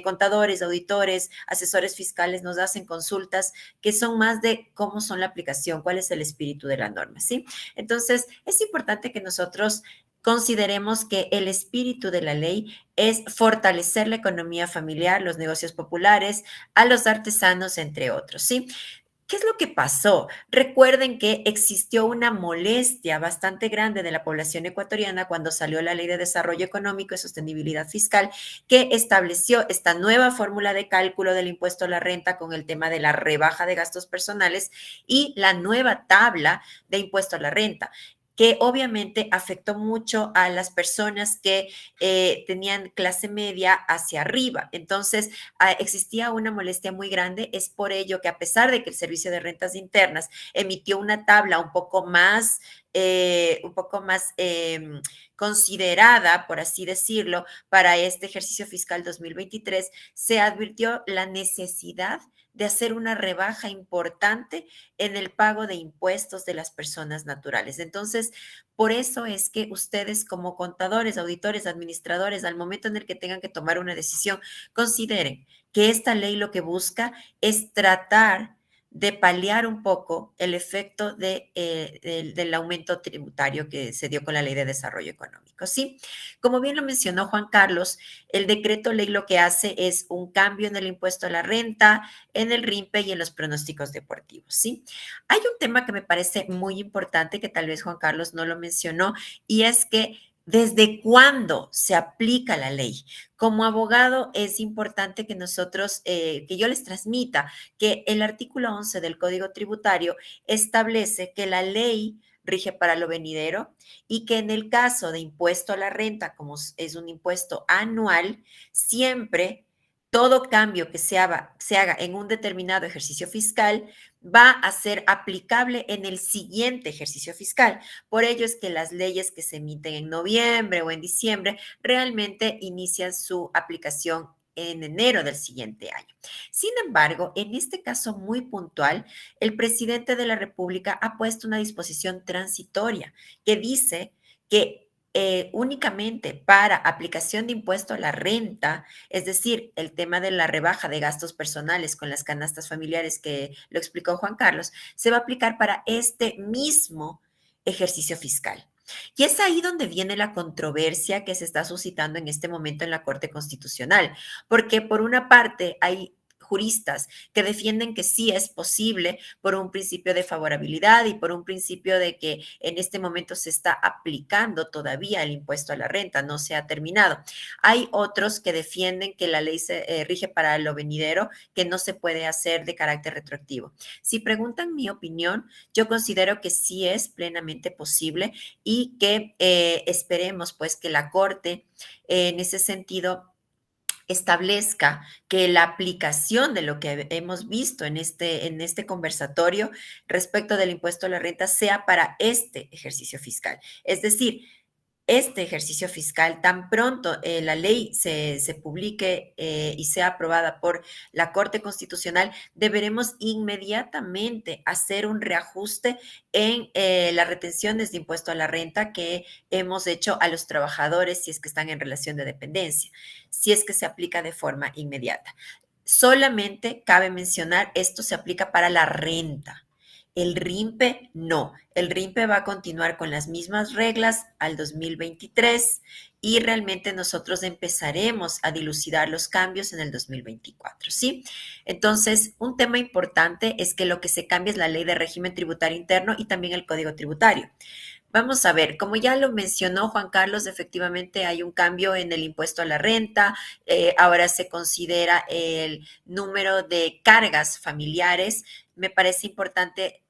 contadores, auditores, asesores fiscales nos hacen consultas que son más de cómo son la aplicación, cuál es el espíritu de la norma, ¿sí? Entonces, es importante que nosotros consideremos que el espíritu de la ley es fortalecer la economía familiar, los negocios populares, a los artesanos, entre otros, ¿sí? ¿Qué es lo que pasó? Recuerden que existió una molestia bastante grande de la población ecuatoriana cuando salió la Ley de Desarrollo Económico y Sostenibilidad Fiscal, que estableció esta nueva fórmula de cálculo del impuesto a la renta con el tema de la rebaja de gastos personales y la nueva tabla de impuesto a la renta, que obviamente afectó mucho a las personas que tenían clase media hacia arriba. Entonces, existía una molestia muy grande. Es por ello que, a pesar de que el Servicio de Rentas Internas emitió una tabla un poco más considerada, por así decirlo, para este ejercicio fiscal 2023, se advirtió la necesidad de hacer una rebaja importante en el pago de impuestos de las personas naturales. Entonces, por eso es que ustedes como contadores, auditores, administradores, al momento en el que tengan que tomar una decisión, consideren que esta ley lo que busca es tratar de paliar un poco el efecto del aumento tributario que se dio con la Ley de Desarrollo Económico, ¿sí? Como bien lo mencionó Juan Carlos, el decreto ley lo que hace es un cambio en el impuesto a la renta, en el RIMPE y en los pronósticos deportivos, ¿sí? Hay un tema que me parece muy importante, que tal vez Juan Carlos no lo mencionó, y es que ¿desde cuándo se aplica la ley? Como abogado es importante que nosotros, que yo les transmita que el artículo 11 del Código Tributario establece que la ley rige para lo venidero y que en el caso de impuesto a la renta, como es un impuesto anual, siempre todo cambio que se haga en un determinado ejercicio fiscal va a ser aplicable en el siguiente ejercicio fiscal. Por ello es que las leyes que se emiten en noviembre o en diciembre realmente inician su aplicación en enero del siguiente año. Sin embargo, en este caso muy puntual, el presidente de la República ha puesto una disposición transitoria que dice que únicamente para aplicación de impuesto a la renta, es decir, el tema de la rebaja de gastos personales con las canastas familiares que lo explicó Juan Carlos, se va a aplicar para este mismo ejercicio fiscal. Y es ahí donde viene la controversia que se está suscitando en este momento en la Corte Constitucional, porque por una parte hay juristas que defienden que sí es posible por un principio de favorabilidad y por un principio de que en este momento se está aplicando todavía el impuesto a la renta, no se ha terminado. Hay otros que defienden que la ley se rige para lo venidero, que no se puede hacer de carácter retroactivo. Si preguntan mi opinión, yo considero que sí es plenamente posible y que esperemos pues que la Corte en ese sentido establezca que la aplicación de lo que hemos visto en este conversatorio respecto del impuesto a la renta sea para este ejercicio fiscal. Es decir, este ejercicio fiscal, tan pronto la ley se publique y sea aprobada por la Corte Constitucional, deberemos inmediatamente hacer un reajuste en las retenciones de impuesto a la renta que hemos hecho a los trabajadores si es que están en relación de dependencia, si es que se aplica de forma inmediata. Solamente cabe mencionar, esto se aplica para la renta. El RIMPE no. El RIMPE va a continuar con las mismas reglas al 2023 y realmente nosotros empezaremos a dilucidar los cambios en el 2024, ¿sí? Entonces, un tema importante es que lo que se cambia es la Ley de Régimen Tributario Interno y también el Código Tributario. Vamos a ver, como ya lo mencionó Juan Carlos, efectivamente hay un cambio en el impuesto a la renta, ahora se considera el número de cargas familiares. Me parece importante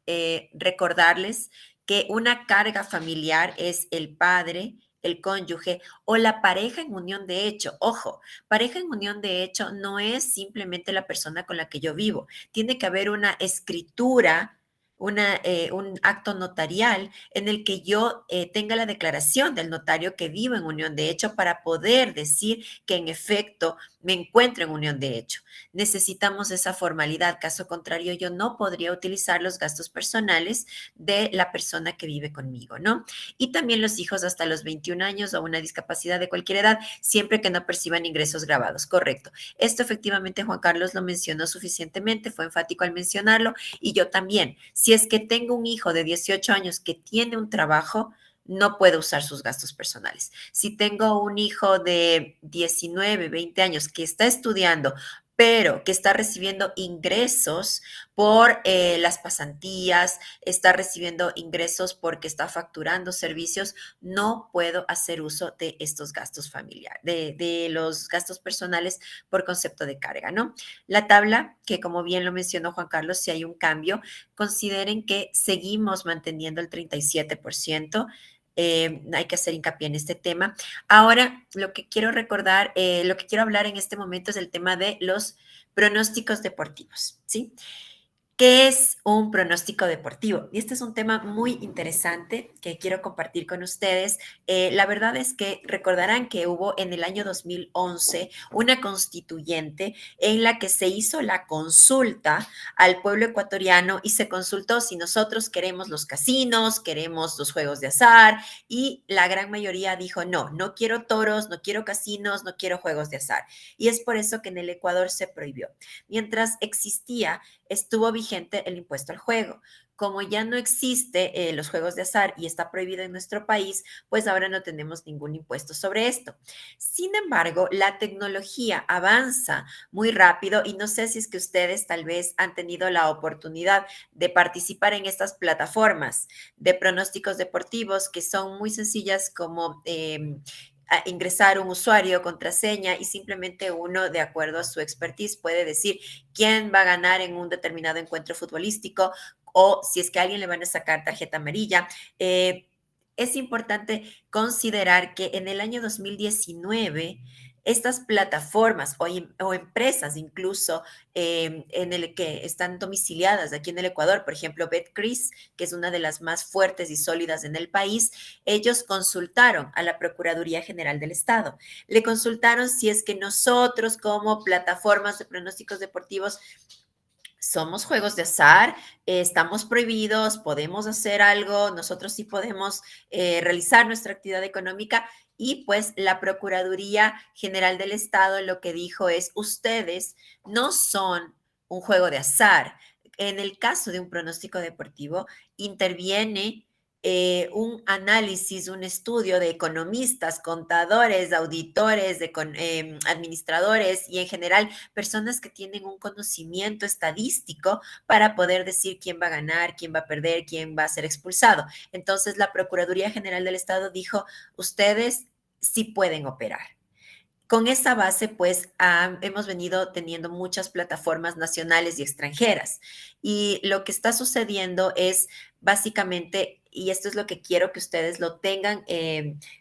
recordarles que una carga familiar es el padre, el cónyuge o la pareja en unión de hecho. Ojo, pareja en unión de hecho no es simplemente la persona con la que yo vivo. Tiene que haber una escritura, un acto notarial en el que yo tenga la declaración del notario que vivo en unión de hecho para poder decir que en efecto me encuentro en unión de hecho. Necesitamos esa formalidad, caso contrario yo no podría utilizar los gastos personales de la persona que vive conmigo, ¿no? Y también los hijos hasta los 21 años o una discapacidad de cualquier edad, siempre que no perciban ingresos grabados, correcto. Esto efectivamente Juan Carlos lo mencionó suficientemente, fue enfático al mencionarlo y yo también. Si es que tengo un hijo de 18 años que tiene un trabajo, no puedo usar sus gastos personales. Si tengo un hijo de 19, 20 años que está estudiando, pero que está recibiendo ingresos por las pasantías, está recibiendo ingresos porque está facturando servicios, no puedo hacer uso de estos gastos familiares, de los gastos personales por concepto de carga, ¿no? La tabla, que como bien lo mencionó Juan Carlos, si hay un cambio, consideren que seguimos manteniendo el 37%. Hay que hacer hincapié en este tema. Ahora, lo que quiero recordar, lo que quiero hablar en este momento es el tema de los pronósticos deportivos, ¿sí? ¿Qué es un pronóstico deportivo? Y este es un tema muy interesante que quiero compartir con ustedes. La verdad es que recordarán que hubo en el año 2011 una constituyente en la que se hizo la consulta al pueblo ecuatoriano y se consultó si nosotros queremos los casinos, queremos los juegos de azar y la gran mayoría dijo no, no quiero toros, no quiero casinos, no quiero juegos de azar. Y es por eso que en el Ecuador se prohibió. Mientras existía estuvo vigente el impuesto al juego. Como ya no existe los juegos de azar y está prohibido en nuestro país, pues ahora no tenemos ningún impuesto sobre esto. Sin embargo, la tecnología avanza muy rápido y no sé si es que ustedes tal vez han tenido la oportunidad de participar en estas plataformas de pronósticos deportivos que son muy sencillas como a ingresar un usuario, contraseña y simplemente uno, de acuerdo a su expertise, puede decir quién va a ganar en un determinado encuentro futbolístico o si es que a alguien le van a sacar tarjeta amarilla. Es importante considerar que en el año 2019 estas plataformas o empresas incluso en el que están domiciliadas aquí en el Ecuador, por ejemplo, Betcris, que es una de las más fuertes y sólidas en el país, ellos consultaron a la Procuraduría General del Estado. Le consultaron si es que nosotros como plataformas de pronósticos deportivos somos juegos de azar, estamos prohibidos, podemos hacer algo, nosotros sí podemos realizar nuestra actividad económica y pues la Procuraduría General del Estado lo que dijo es, ustedes no son un juego de azar. En el caso de un pronóstico deportivo, interviene un análisis, un estudio de economistas, contadores, auditores, administradores y en general personas que tienen un conocimiento estadístico para poder decir quién va a ganar, quién va a perder, quién va a ser expulsado. Entonces, la Procuraduría General del Estado dijo, ustedes sí pueden operar. Con esa base, pues, hemos venido teniendo muchas plataformas nacionales y extranjeras. Y lo que está sucediendo es básicamente, y esto es lo que quiero que ustedes lo tengan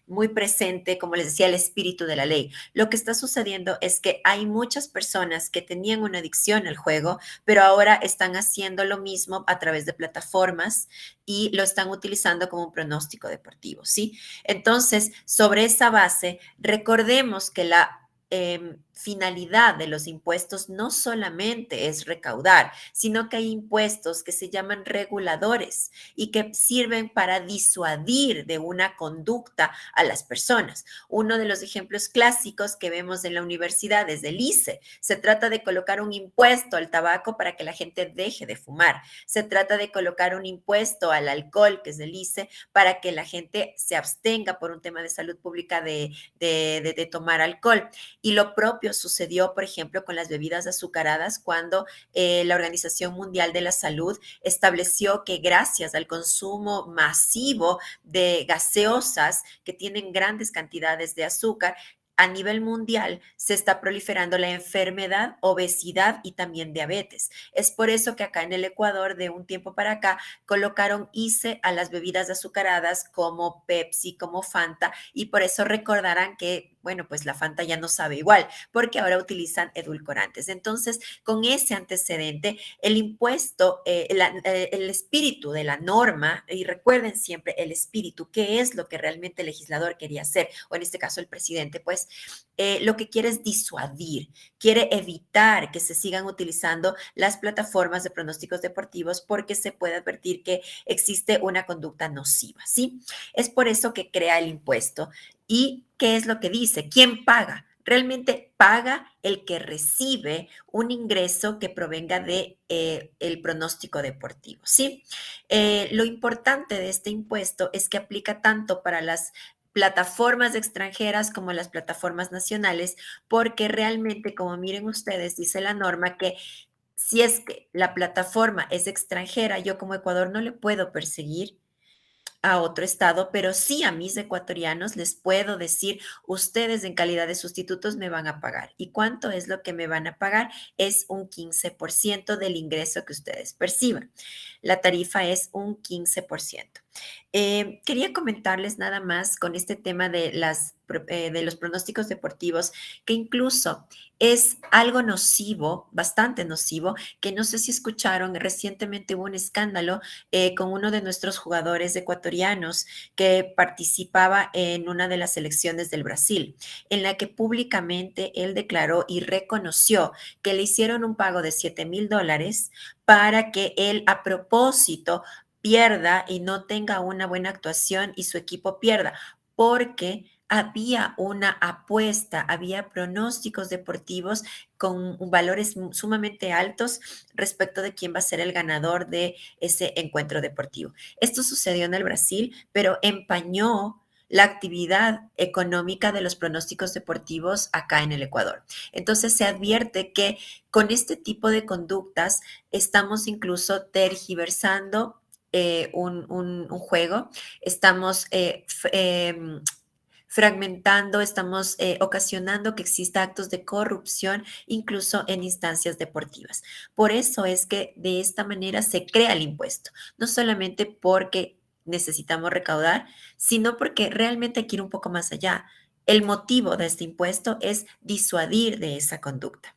muy presente, como les decía, el espíritu de la ley. Lo que está sucediendo es que hay muchas personas que tenían una adicción al juego, pero ahora están haciendo lo mismo a través de plataformas y lo están utilizando como un pronóstico deportivo, ¿sí? Entonces, sobre esa base, recordemos que la finalidad de los impuestos no solamente es recaudar, sino que hay impuestos que se llaman reguladores y que sirven para disuadir de una conducta a las personas. Uno de los ejemplos clásicos que vemos en la universidad es del ICE. Se trata de colocar un impuesto al tabaco para que la gente deje de fumar. Se trata de colocar un impuesto al alcohol, que es del ICE, para que la gente se abstenga por un tema de salud pública de tomar alcohol. Y lo propio sucedió, por ejemplo, con las bebidas azucaradas cuando la Organización Mundial de la Salud estableció que gracias al consumo masivo de gaseosas que tienen grandes cantidades de azúcar, a nivel mundial se está proliferando la enfermedad, obesidad y también diabetes. Es por eso que acá en el Ecuador, de un tiempo para acá, colocaron ICE a las bebidas azucaradas como Pepsi, como Fanta, y por eso recordarán que, bueno, pues la Fanta ya no sabe igual, porque ahora utilizan edulcorantes. Entonces, con ese antecedente, el impuesto, el espíritu de la norma, y recuerden siempre el espíritu, qué es lo que realmente el legislador quería hacer, o en este caso el presidente, pues lo que quiere es disuadir, quiere evitar que se sigan utilizando las plataformas de pronósticos deportivos porque se puede advertir que existe una conducta nociva, ¿sí? Es por eso que crea el impuesto. ¿Y qué es lo que dice? ¿Quién paga? Realmente paga el que recibe un ingreso que provenga de el pronóstico deportivo, ¿sí? Lo importante de este impuesto es que aplica tanto para las plataformas extranjeras como las plataformas nacionales, porque realmente, como miren ustedes, dice la norma que si es que la plataforma es extranjera, yo como Ecuador no le puedo perseguir a otro estado, pero sí a mis ecuatorianos les puedo decir, ustedes en calidad de sustitutos me van a pagar. ¿Y cuánto es lo que me van a pagar? Es un 15% del ingreso que ustedes perciban. La tarifa es un 15%. Quería comentarles nada más con este tema de los pronósticos deportivos, que incluso es algo nocivo, bastante nocivo, que no sé si escucharon, recientemente hubo un escándalo con uno de nuestros jugadores ecuatorianos que participaba en una de las elecciones del Brasil, en la que públicamente él declaró y reconoció que le hicieron un pago de $7,000 para que él a propósito pierda y no tenga una buena actuación y su equipo pierda, porque había una apuesta, había pronósticos deportivos con valores sumamente altos respecto de quién va a ser el ganador de ese encuentro deportivo. Esto sucedió en el Brasil, pero empañó la actividad económica de los pronósticos deportivos acá en el Ecuador. Entonces se advierte que con este tipo de conductas estamos incluso tergiversando un juego, estamos fragmentando, estamos ocasionando que exista actos de corrupción incluso en instancias deportivas. Por eso es que de esta manera se crea el impuesto, no solamente porque necesitamos recaudar, sino porque realmente hay que ir un poco más allá. El motivo de este impuesto es disuadir de esa conducta.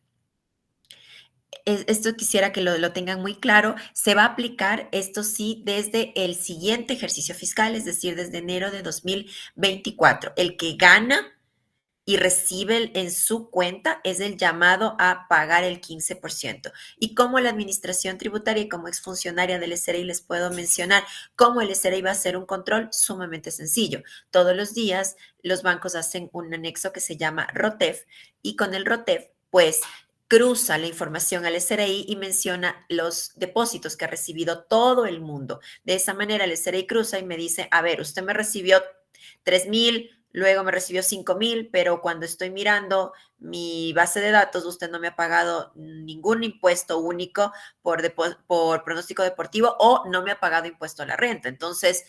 Esto quisiera que lo tengan muy claro. Se va a aplicar, esto sí, desde el siguiente ejercicio fiscal, es decir, desde enero de 2024. El que gana y recibe en su cuenta es el llamado a pagar el 15%. Y como la administración tributaria y como exfuncionaria del SRI les puedo mencionar cómo el SRI va a hacer un control sumamente sencillo. Todos los días los bancos hacen un anexo que se llama ROTEF y con el ROTEF, pues cruza la información al SRI y menciona los depósitos que ha recibido todo el mundo. De esa manera el SRI cruza y me dice, a ver, usted me recibió 3,000, luego me recibió 5,000, pero cuando estoy mirando mi base de datos, usted no me ha pagado ningún impuesto único por pronóstico deportivo o no me ha pagado impuesto a la renta. Entonces,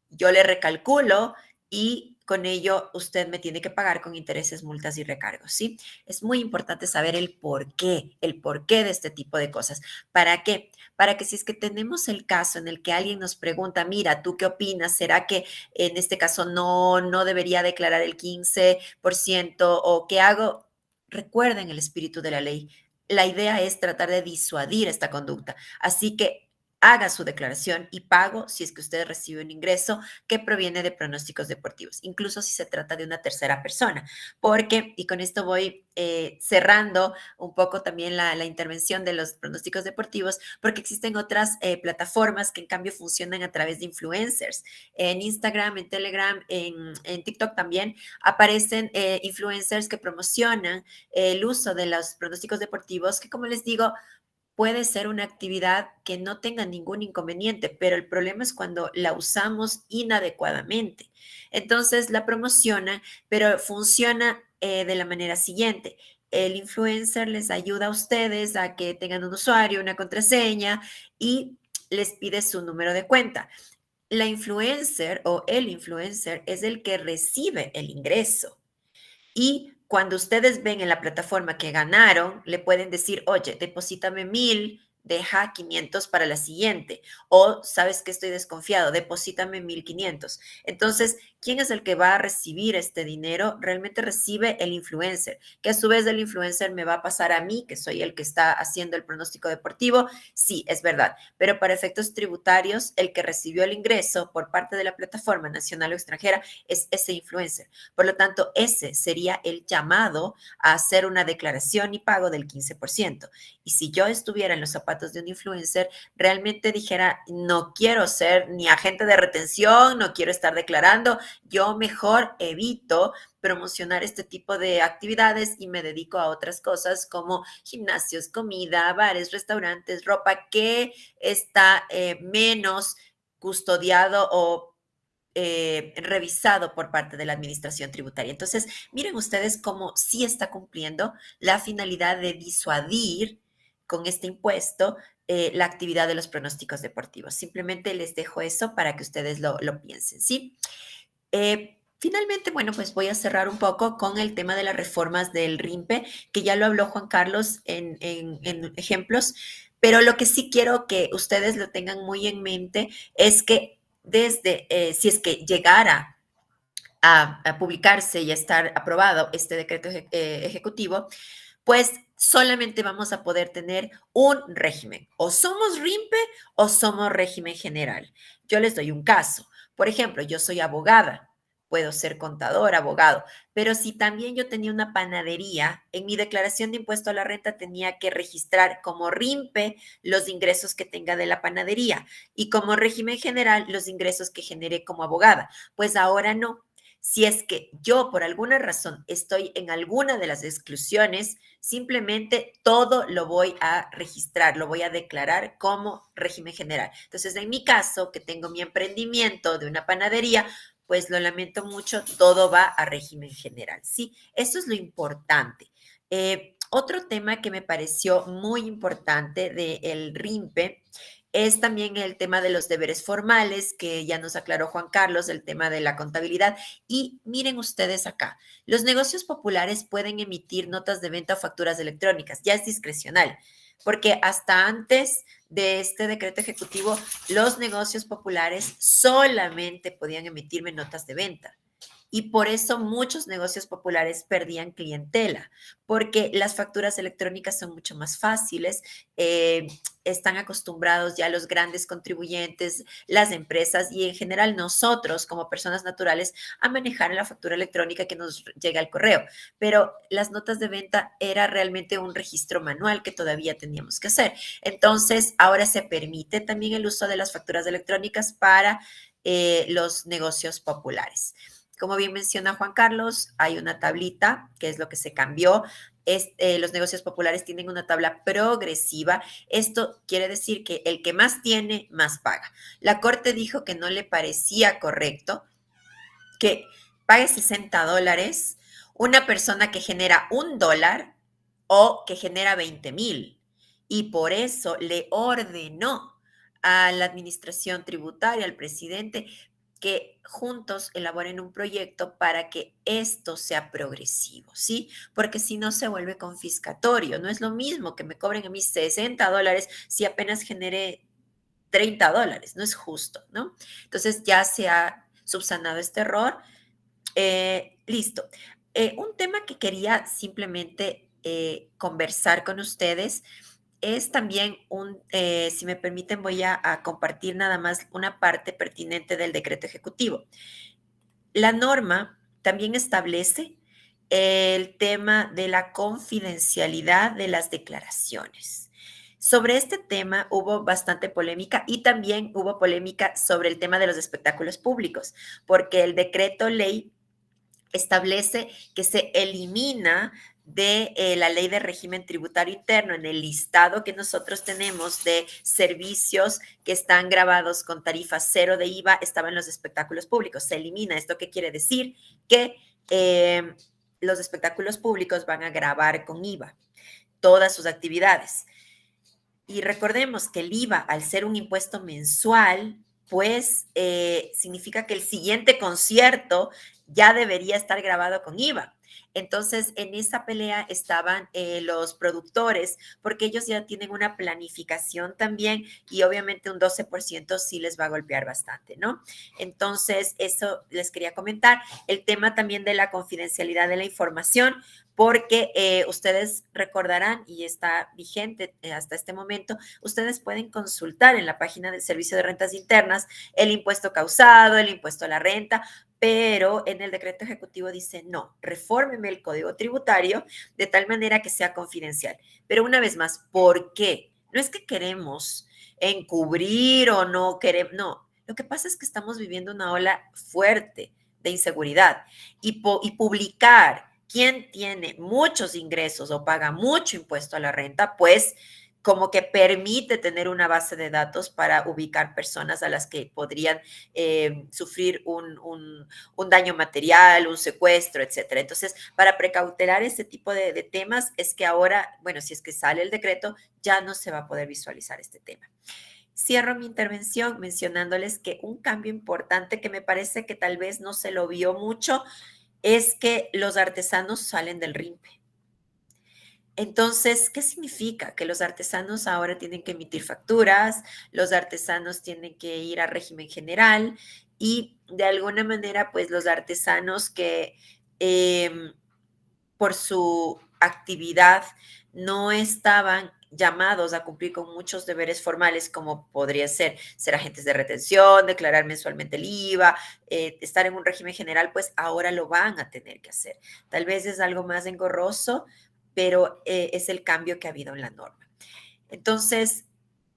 yo le recalculo y con ello usted me tiene que pagar con intereses, multas y recargos, ¿sí? Es muy importante saber el porqué de este tipo de cosas. ¿Para qué? Para que si es que tenemos el caso en el que alguien nos pregunta, mira, ¿tú qué opinas? ¿Será que en este caso no debería declarar el 15% o qué hago? Recuerden el espíritu de la ley. La idea es tratar de disuadir esta conducta. Así que haga su declaración y pago si es que usted recibe un ingreso que proviene de pronósticos deportivos, incluso si se trata de una tercera persona, porque, y con esto voy cerrando un poco también la intervención de los pronósticos deportivos, porque existen otras plataformas que en cambio funcionan a través de influencers. En Instagram, en Telegram, en TikTok también aparecen influencers que promocionan el uso de los pronósticos deportivos, que como les digo, puede ser una actividad que no tenga ningún inconveniente, pero el problema es cuando la usamos inadecuadamente. Entonces la promociona, pero funciona de la manera siguiente. El influencer les ayuda a ustedes a que tengan un usuario, una contraseña y les pide su número de cuenta. La influencer o el influencer es el que recibe el ingreso. Y cuando ustedes ven en la plataforma que ganaron, le pueden decir, oye, deposítame 1,000, deja 500 para la siguiente. O, sabes que estoy desconfiado, deposítame 1,500. Entonces, ¿quién es el que va a recibir este dinero? Realmente recibe el influencer, que a su vez del influencer me va a pasar a mí, que soy el que está haciendo el pronóstico deportivo. Sí, es verdad, pero para efectos tributarios, el que recibió el ingreso por parte de la plataforma nacional o extranjera es ese influencer. Por lo tanto, ese sería el llamado a hacer una declaración y pago del 15%. Y si yo estuviera en los zapatos de un influencer, realmente dijera, no quiero ser ni agente de retención, no quiero estar declarando, yo mejor evito promocionar este tipo de actividades y me dedico a otras cosas como gimnasios, comida, bares, restaurantes, ropa que está menos custodiado o revisado por parte de la administración tributaria. Entonces, miren ustedes cómo sí está cumpliendo la finalidad de disuadir con este impuesto la actividad de los pronósticos deportivos. Simplemente les dejo eso para que ustedes lo piensen, ¿sí? Finalmente, bueno, pues voy a cerrar un poco con el tema de las reformas del RIMPE, que ya lo habló Juan Carlos en ejemplos, pero lo que sí quiero que ustedes lo tengan muy en mente es que desde, si es que llegara a publicarse y a estar aprobado este decreto ejecutivo, pues solamente vamos a poder tener un régimen. O somos RIMPE o somos régimen general. Yo les doy un caso. Por ejemplo, yo soy abogada, puedo ser contador, abogado, pero si también yo tenía una panadería, en mi declaración de impuesto a la renta tenía que registrar como RIMPE los ingresos que tenga de la panadería y como régimen general los ingresos que generé como abogada. Pues ahora no. Si es que yo por alguna razón estoy en alguna de las exclusiones, simplemente todo lo voy a registrar, lo voy a declarar como régimen general. Entonces, en mi caso, que tengo mi emprendimiento de una panadería, pues lo lamento mucho, todo va a régimen general, ¿sí? Eso es lo importante. Otro tema que me pareció muy importante del RIMPE es también el tema de los deberes formales, que ya nos aclaró Juan Carlos, el tema de la contabilidad. Y miren ustedes acá, los negocios populares pueden emitir notas de venta o facturas electrónicas, ya es discrecional, porque hasta antes de este decreto ejecutivo, los negocios populares solamente podían emitirme notas de venta. Y por eso muchos negocios populares perdían clientela, porque las facturas electrónicas son mucho más fáciles, están acostumbrados ya los grandes contribuyentes, las empresas y en general nosotros como personas naturales a manejar la factura electrónica que nos llega al correo. Pero las notas de venta era realmente un registro manual que todavía teníamos que hacer. Entonces, ahora se permite también el uso de las facturas electrónicas para los negocios populares. Como bien menciona Juan Carlos, hay una tablita, que es lo que se cambió. Los negocios populares tienen una tabla progresiva. Esto quiere decir que el que más tiene, más paga. La Corte dijo que no le parecía correcto que pague $60 una persona que genera $1 o que genera 20,000. Y por eso le ordenó a la administración tributaria, al presidente, que juntos elaboren un proyecto para que esto sea progresivo, ¿sí? Porque si no se vuelve confiscatorio. No es lo mismo que me cobren a mí $60 si apenas generé $30. No es justo, ¿no? Entonces ya se ha subsanado este error. Listo. Un tema que quería simplemente conversar con ustedes es también si me permiten, voy a compartir nada más una parte pertinente del decreto ejecutivo. La norma también establece el tema de la confidencialidad de las declaraciones. Sobre este tema hubo bastante polémica y también hubo polémica sobre el tema de los espectáculos públicos, porque el decreto ley establece que se elimina de la ley de régimen tributario interno en el listado que nosotros tenemos de servicios que están grabados con tarifa cero de IVA, estaban los espectáculos públicos. Se elimina. ¿Esto qué quiere decir? Que los espectáculos públicos van a grabar con IVA todas sus actividades. Y recordemos que el IVA, al ser un impuesto mensual, pues significa que el siguiente concierto ya debería estar grabado con IVA. Entonces, en esa pelea estaban los productores, porque ellos ya tienen una planificación también y obviamente un 12% sí les va a golpear bastante, ¿no? Entonces, eso les quería comentar. El tema también de la confidencialidad de la información, porque ustedes recordarán, y está vigente hasta este momento, ustedes pueden consultar en la página del Servicio de Rentas Internas el impuesto causado, el impuesto a la renta, pero en el decreto ejecutivo dice, no, refórmeme el código tributario de tal manera que sea confidencial. Pero una vez más, ¿por qué? No es que queremos encubrir o no queremos, no. Lo que pasa es que estamos viviendo una ola fuerte de inseguridad y publicar quién tiene muchos ingresos o paga mucho impuesto a la renta, pues como que permite tener una base de datos para ubicar personas a las que podrían sufrir un daño material, un secuestro, etcétera. Entonces, para precautelar este tipo de temas es que ahora, bueno, si es que sale el decreto, ya no se va a poder visualizar este tema. Cierro mi intervención mencionándoles que un cambio importante que me parece que tal vez no se lo vio mucho es que los artesanos salen del RIMPE. Entonces, ¿qué significa? Que los artesanos ahora tienen que emitir facturas, los artesanos tienen que ir a régimen general y de alguna manera, pues los artesanos que por su actividad no estaban llamados a cumplir con muchos deberes formales como podría ser agentes de retención, declarar mensualmente el IVA, estar en un régimen general, pues ahora lo van a tener que hacer. Tal vez es algo más engorroso, pero es el cambio que ha habido en la norma. Entonces,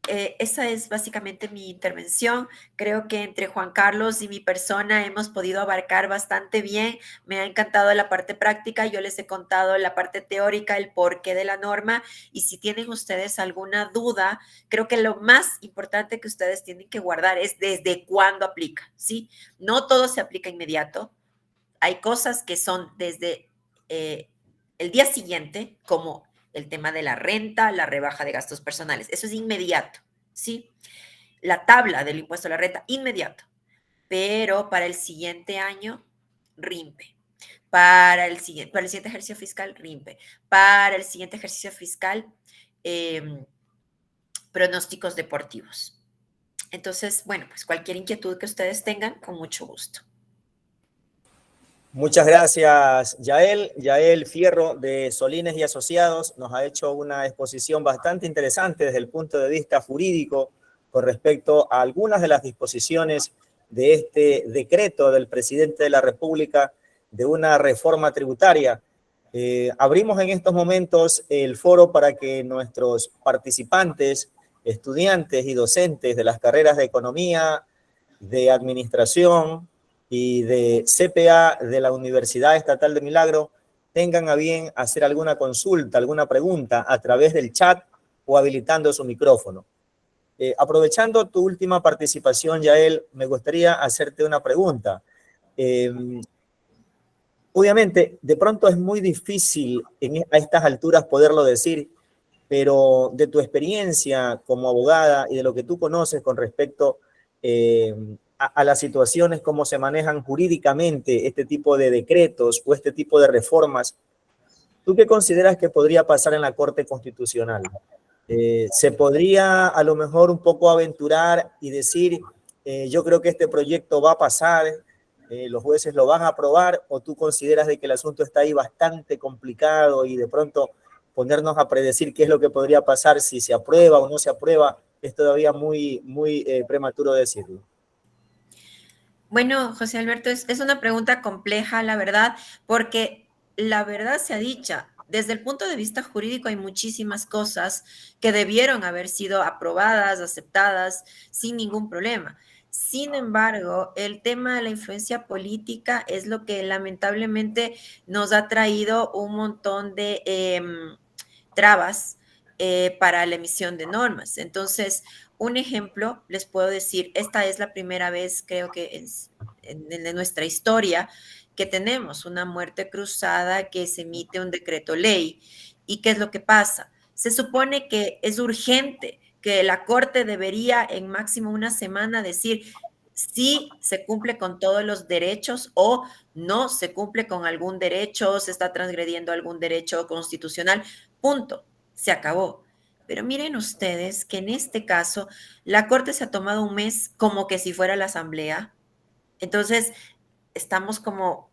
esa es básicamente mi intervención. Creo que entre Juan Carlos y mi persona hemos podido abarcar bastante bien. Me ha encantado la parte práctica. Yo les he contado la parte teórica, el porqué de la norma. Y si tienen ustedes alguna duda, creo que lo más importante que ustedes tienen que guardar es desde cuándo aplica, ¿sí? No todo se aplica inmediato. Hay cosas que son desde el día siguiente, como el tema de la renta, la rebaja de gastos personales. Eso es inmediato, ¿sí? La tabla del impuesto a la renta, inmediato. Pero para el siguiente año, RIMPE. Para el siguiente ejercicio fiscal, RIMPE. Para el siguiente ejercicio fiscal, pronósticos deportivos. Entonces, bueno, pues cualquier inquietud que ustedes tengan, con mucho gusto. Muchas gracias, Yael. Yael Fierro, de Solines y Asociados, nos ha hecho una exposición bastante interesante desde el punto de vista jurídico con respecto a algunas de las disposiciones de este decreto del presidente de la República de una reforma tributaria. Abrimos en estos momentos el foro para que nuestros participantes, estudiantes y docentes de las carreras de Economía, de Administración y de CPA de la Universidad Estatal de Milagro tengan a bien hacer alguna consulta, alguna pregunta a través del chat o habilitando su micrófono. Aprovechando tu última participación, Yael, me gustaría hacerte una pregunta. Obviamente, de pronto es muy difícil a estas alturas poderlo decir, pero de tu experiencia como abogada y de lo que tú conoces con respecto a las situaciones, cómo se manejan jurídicamente este tipo de decretos o este tipo de reformas, ¿tú qué consideras que podría pasar en la Corte Constitucional? ¿Se podría a lo mejor un poco aventurar y decir, yo creo que este proyecto va a pasar, los jueces lo van a aprobar, o tú consideras de que el asunto está ahí bastante complicado y de pronto ponernos a predecir qué es lo que podría pasar si se aprueba o no se aprueba es todavía muy prematuro decirlo? Bueno, José Alberto, es una pregunta compleja, la verdad, porque la verdad sea dicha, desde el punto de vista jurídico hay muchísimas cosas que debieron haber sido aprobadas, aceptadas, sin ningún problema. Sin embargo, el tema de la influencia política es lo que lamentablemente nos ha traído un montón de trabas para la emisión de normas. Entonces, un ejemplo, les puedo decir, esta es la primera vez, creo que en nuestra historia, que tenemos una muerte cruzada, que se emite un decreto ley. ¿Y qué es lo que pasa? Se supone que es urgente, que la Corte debería en máximo una semana decir si se cumple con todos los derechos o no se cumple con algún derecho, se está transgrediendo algún derecho constitucional, punto, se acabó. Pero miren ustedes que en este caso la Corte se ha tomado un mes como que si fuera la Asamblea. Entonces, estamos como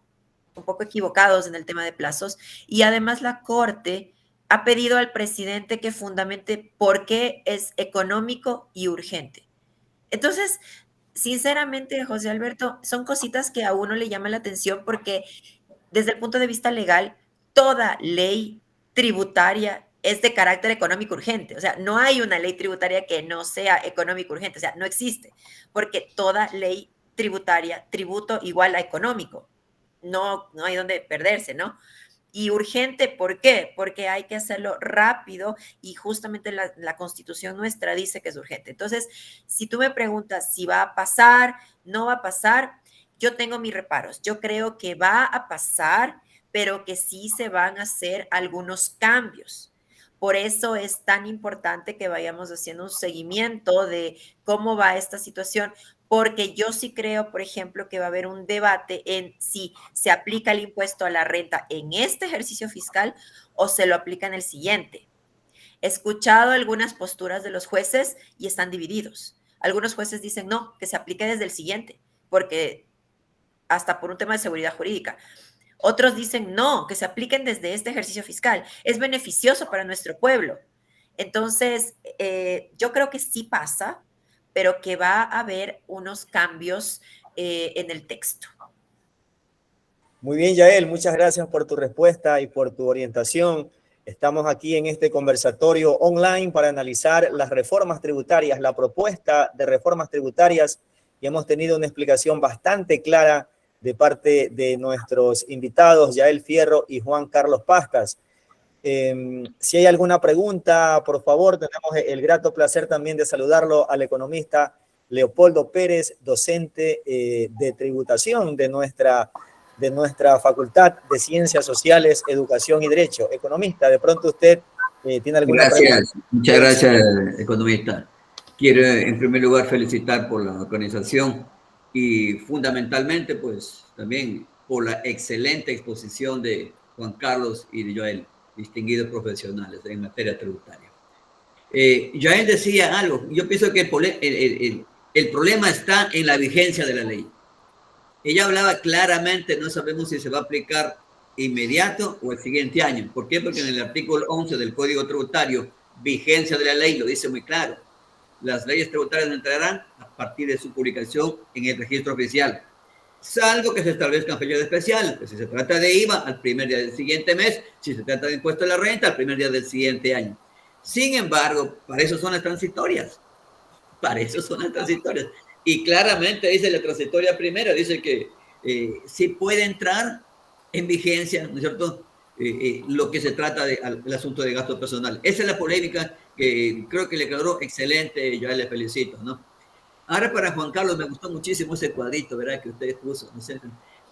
un poco equivocados en el tema de plazos. Y además la Corte ha pedido al presidente que fundamente por qué es económico y urgente. Entonces, sinceramente, José Alberto, son cositas que a uno le llama la atención porque desde el punto de vista legal, toda ley tributaria es de carácter económico urgente. O sea, no hay una ley tributaria que no sea económico urgente. O sea, no existe, porque toda ley tributaria, tributo igual a económico. No hay donde perderse, ¿no? Y urgente, ¿por qué? Porque hay que hacerlo rápido y justamente la Constitución nuestra dice que es urgente. Entonces, si tú me preguntas si va a pasar, no va a pasar, yo tengo mis reparos. Yo creo que va a pasar, pero que sí se van a hacer algunos cambios. Por eso es tan importante que vayamos haciendo un seguimiento de cómo va esta situación, porque yo sí creo, por ejemplo, que va a haber un debate en si se aplica el impuesto a la renta en este ejercicio fiscal o se lo aplica en el siguiente. He escuchado algunas posturas de los jueces y están divididos. Algunos jueces dicen no, que se aplique desde el siguiente, porque hasta por un tema de seguridad jurídica. Otros dicen no, que se apliquen desde este ejercicio fiscal. Es beneficioso para nuestro pueblo. Entonces, yo creo que sí pasa, pero que va a haber unos cambios en el texto. Muy bien, Yael, muchas gracias por tu respuesta y por tu orientación. Estamos aquí en este conversatorio online para analizar las reformas tributarias, la propuesta de reformas tributarias, y hemos tenido una explicación bastante clara de parte de nuestros invitados, Yael Fierro y Juan Carlos Pascas. Si hay alguna pregunta, por favor, tenemos el grato placer también de saludarlo al economista Leopoldo Pérez, docente de tributación de nuestra Facultad de Ciencias Sociales, Educación y Derecho. Economista, de pronto usted tiene alguna pregunta. Muchas gracias, economista. Quiero, en primer lugar, felicitar por la organización y fundamentalmente, pues, también por la excelente exposición de Juan Carlos y de Joel, distinguidos profesionales en materia tributaria. Joel decía algo, yo pienso que el problema está en la vigencia de la ley. Ella hablaba claramente, no sabemos si se va a aplicar inmediato o el siguiente año. ¿Por qué? Porque en el artículo 11 del Código Tributario, vigencia de la ley, lo dice muy claro. Las leyes tributarias entrarán a partir de su publicación en el registro oficial, salvo que se establezcan fechas especiales. Pues si se trata de IVA, al primer día del siguiente mes; si se trata de impuesto a la renta, al primer día del siguiente año. Sin embargo, para eso son las transitorias. Para eso son las transitorias. Y claramente dice la transitoria primera, dice que sí puede entrar en vigencia, ¿no es cierto?, lo que se trata del asunto de gasto personal. Esa es la polémica que creo que le quedó excelente, yo le felicito, ¿no? Ahora, para Juan Carlos, me gustó muchísimo ese cuadrito, ¿verdad?, que usted puso, ¿no sé?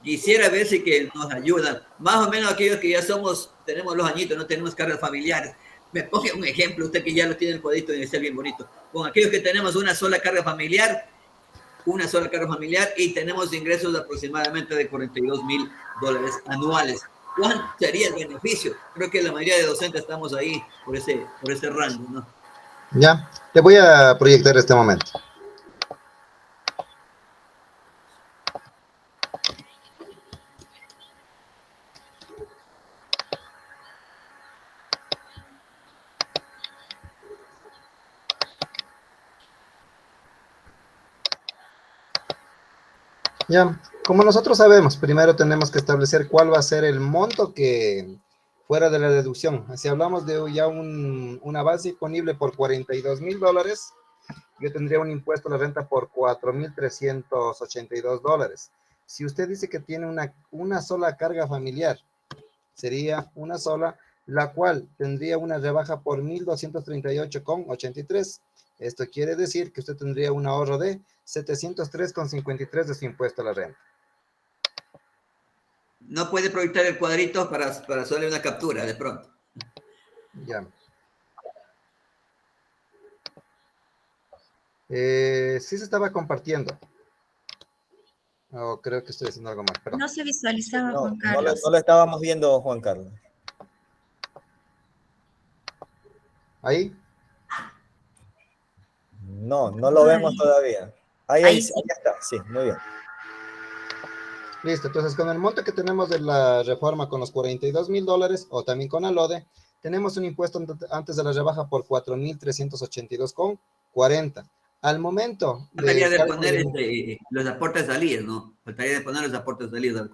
Quisiera ver si que nos ayudan, más o menos aquellos que ya tenemos los añitos, no tenemos cargas familiares. Me ponga un ejemplo, usted que ya lo tiene el cuadrito y está bien bonito. Con aquellos que tenemos una sola carga familiar y tenemos ingresos de aproximadamente de $42,000 anuales. ¿Cuánto sería el beneficio? Creo que la mayoría de docentes estamos ahí por ese rango, ¿no? Ya, le voy a proyectar este momento. Ya, como nosotros sabemos, primero tenemos que establecer cuál va a ser el monto que fuera de la deducción. Si hablamos de ya una base disponible por $42,000, yo tendría un impuesto a la renta por $4,382. Si usted dice que tiene una sola carga familiar, sería una sola, la cual tendría una rebaja por $1,238,83. Esto quiere decir que usted tendría un ahorro de $703,53 de su impuesto a la renta. No puede proyectar el cuadrito para hacerle una captura de pronto. Ya. Sí se estaba compartiendo. Oh, creo que estoy haciendo algo mal. Perdón. No se visualizaba, No, Juan Carlos. no lo estábamos viendo, Juan Carlos. ¿Ahí? No lo vemos todavía. Ahí Sí. está, sí, muy bien. Listo, entonces con el monto que tenemos de la reforma con los $42,000 o también con ALODE, tenemos un impuesto antes de la rebaja por $4,382,40. Al momento Faltaría de poner los aportes salidas, ¿no? Faltaría de poner los aportes salidas.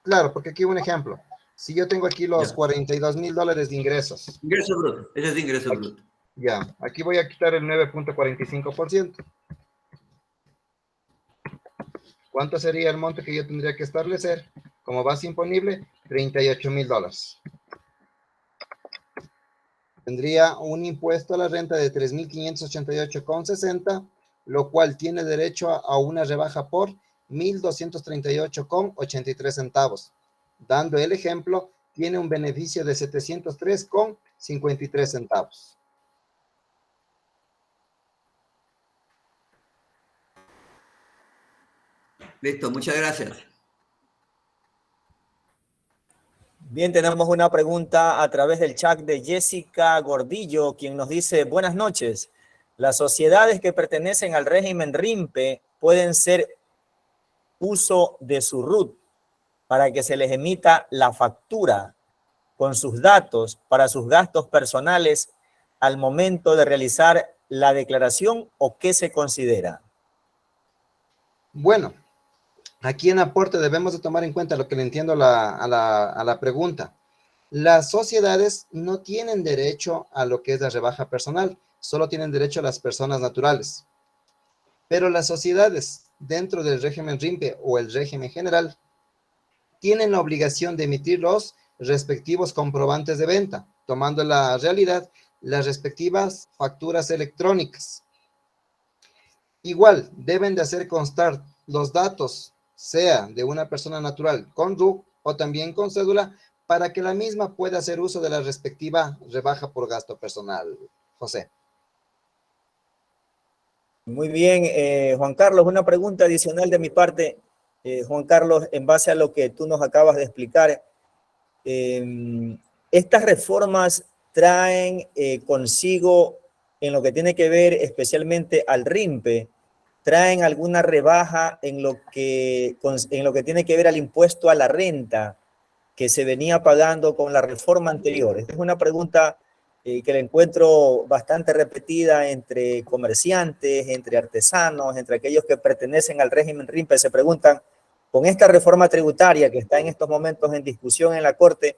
Claro, porque aquí un ejemplo. Si yo tengo aquí los $42,000 de ingresos. Ingreso bruto, ese es ingreso bruto. Ya, aquí voy a quitar el 9.45%. ¿Cuánto sería el monto que yo tendría que establecer como base imponible? $38,000. Tendría un impuesto a la renta de $3,588,60, lo cual tiene derecho a una rebaja por $1,238,83. Dando el ejemplo, tiene un beneficio de $703,53. Listo, muchas gracias. Bien, tenemos una pregunta a través del chat de Jessica Gordillo, quien nos dice: buenas noches. Las sociedades que pertenecen al régimen RIMPE pueden hacer uso de su RUT para que se les emita la factura con sus datos para sus gastos personales al momento de realizar la declaración, ¿o qué se considera? Bueno, aquí en aporte debemos de tomar en cuenta lo que le entiendo a la pregunta. Las sociedades no tienen derecho a lo que es la rebaja personal, solo tienen derecho a las personas naturales. Pero las sociedades dentro del régimen RIMPE o el régimen general tienen la obligación de emitir los respectivos comprobantes de venta, tomando la realidad las respectivas facturas electrónicas. Igual, deben de hacer constar los datos, sea de una persona natural con RUC o también con cédula, para que la misma pueda hacer uso de la respectiva rebaja por gasto personal. José. Muy bien, Juan Carlos, una pregunta adicional de mi parte. Juan Carlos, en base a lo que tú nos acabas de explicar, estas reformas traen consigo, en lo que tiene que ver especialmente al RIMPE, traen alguna rebaja en lo que tiene que ver al impuesto a la renta que se venía pagando con la reforma anterior. Esta es una pregunta que la encuentro bastante repetida entre comerciantes, entre artesanos, entre aquellos que pertenecen al régimen RIMPE. Se preguntan, con esta reforma tributaria que está en estos momentos en discusión en la Corte,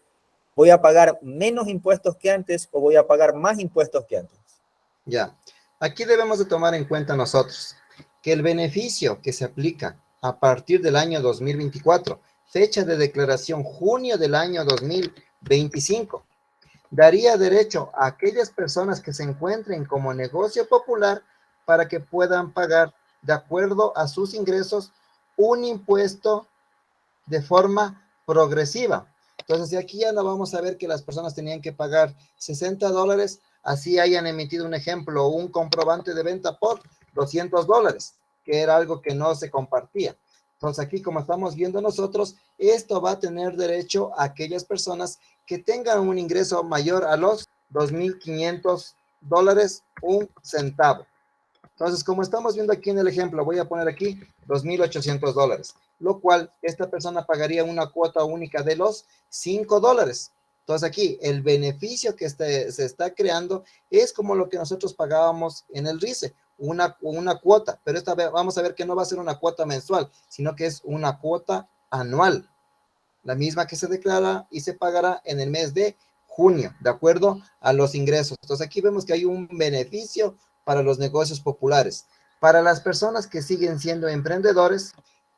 ¿voy a pagar menos impuestos que antes o voy a pagar más impuestos que antes? Ya, aquí debemos de tomar en cuenta nosotros que el beneficio que se aplica a partir del año 2024, fecha de declaración junio del año 2025, daría derecho a aquellas personas que se encuentren como negocio popular para que puedan pagar de acuerdo a sus ingresos un impuesto de forma progresiva. Entonces, de aquí ya no vamos a ver que las personas tenían que pagar $60, así hayan emitido un ejemplo, un comprobante de venta por $200, que era algo que no se compartía. Entonces, aquí, como estamos viendo nosotros, esto va a tener derecho a aquellas personas que tengan un ingreso mayor a los $2.500, un centavo. Entonces, como estamos viendo aquí en el ejemplo, voy a poner aquí $2.800, lo cual esta persona pagaría una cuota única de los $5. Entonces aquí el beneficio que se está creando es como lo que nosotros pagábamos en el RICE, una cuota, pero esta vez vamos a ver que no va a ser una cuota mensual, sino que es una cuota anual, la misma que se declara y se pagará en el mes de junio, de acuerdo a los ingresos. Entonces aquí vemos que hay un beneficio para los negocios populares. Para las personas que siguen siendo emprendedores,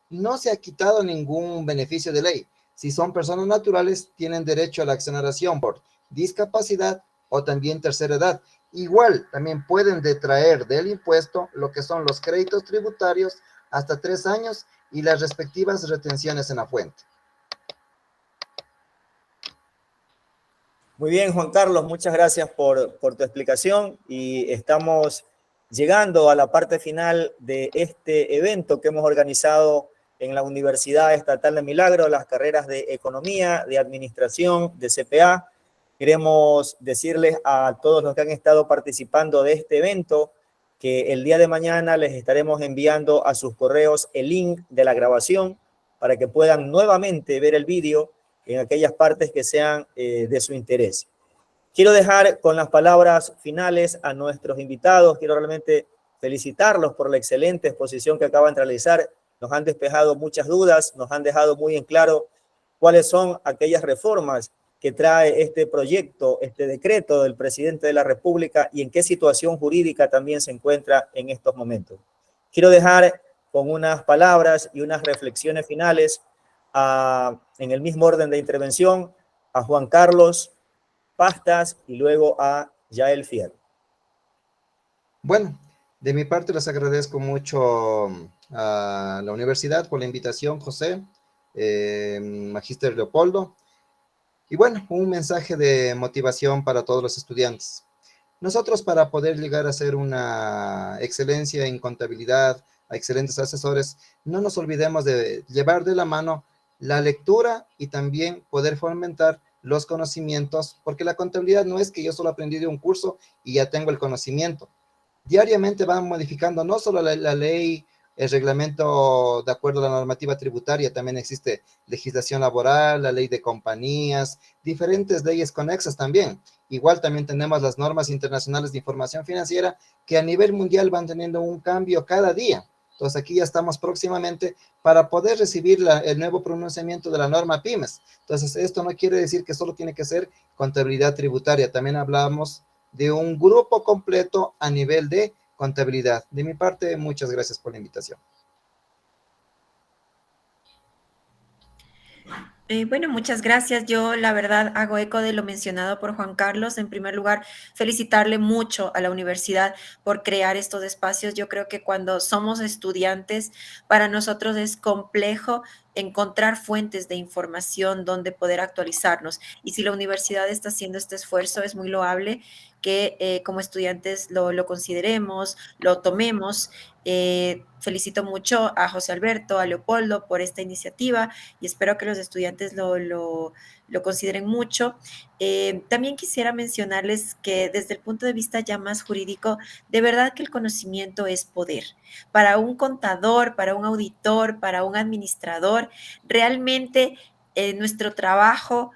no se ha quitado ningún beneficio de ley. Si son personas naturales, tienen derecho a la exoneración por discapacidad o también tercera edad. Igual, también pueden detraer del impuesto lo que son los créditos tributarios hasta 3 años y las respectivas retenciones en la fuente. Muy bien, Juan Carlos, muchas gracias por tu explicación y estamos llegando a la parte final de este evento que hemos organizado en la Universidad Estatal de Milagro, las carreras de Economía, de Administración, de CPA. Queremos decirles a todos los que han estado participando de este evento que el día de mañana les estaremos enviando a sus correos el link de la grabación para que puedan nuevamente ver el vídeo en aquellas partes que sean de su interés. Quiero dejar con las palabras finales a nuestros invitados. Quiero realmente felicitarlos por la excelente exposición que acaban de realizar. Nos han despejado muchas dudas, nos han dejado muy en claro cuáles son aquellas reformas que trae este proyecto, este decreto del presidente de la República y en qué situación jurídica también se encuentra en estos momentos. Quiero dejar con unas palabras y unas reflexiones finales en el mismo orden de intervención a Juan Carlos Pastas y luego a Yael Fierro. Bueno, de mi parte les agradezco mucho a la universidad por la invitación, José, Magíster Leopoldo. Y bueno, un mensaje de motivación para todos los estudiantes. Nosotros, para poder llegar a ser una excelencia en contabilidad, a excelentes asesores, no nos olvidemos de llevar de la mano la lectura y también poder fomentar los conocimientos, porque la contabilidad no es que yo solo aprendí de un curso y ya tengo el conocimiento. Diariamente van modificando no solo la ley, el reglamento de acuerdo a la normativa tributaria, también existe legislación laboral, la ley de compañías, diferentes leyes conexas también. Igual también tenemos las normas internacionales de información financiera que a nivel mundial van teniendo un cambio cada día. Entonces aquí ya estamos próximamente para poder recibir el nuevo pronunciamiento de la norma PYMES. Entonces esto no quiere decir que solo tiene que ser contabilidad tributaria, también hablamos de un grupo completo a nivel de contabilidad. De mi parte, muchas gracias por la invitación. Bueno, muchas gracias. Yo, la verdad, hago eco de lo mencionado por Juan Carlos. En primer lugar, felicitarle mucho a la universidad por crear estos espacios. Yo creo que cuando somos estudiantes, para nosotros es complejo encontrar fuentes de información donde poder actualizarnos. Y si la universidad está haciendo este esfuerzo, es muy loable que como estudiantes lo consideremos, lo tomemos. Felicito mucho a José Alberto, a Leopoldo por esta iniciativa y espero que los estudiantes lo consideren mucho. También quisiera mencionarles que desde el punto de vista ya más jurídico, de verdad que el conocimiento es poder. Para un contador, para un auditor, para un administrador, realmente nuestro trabajo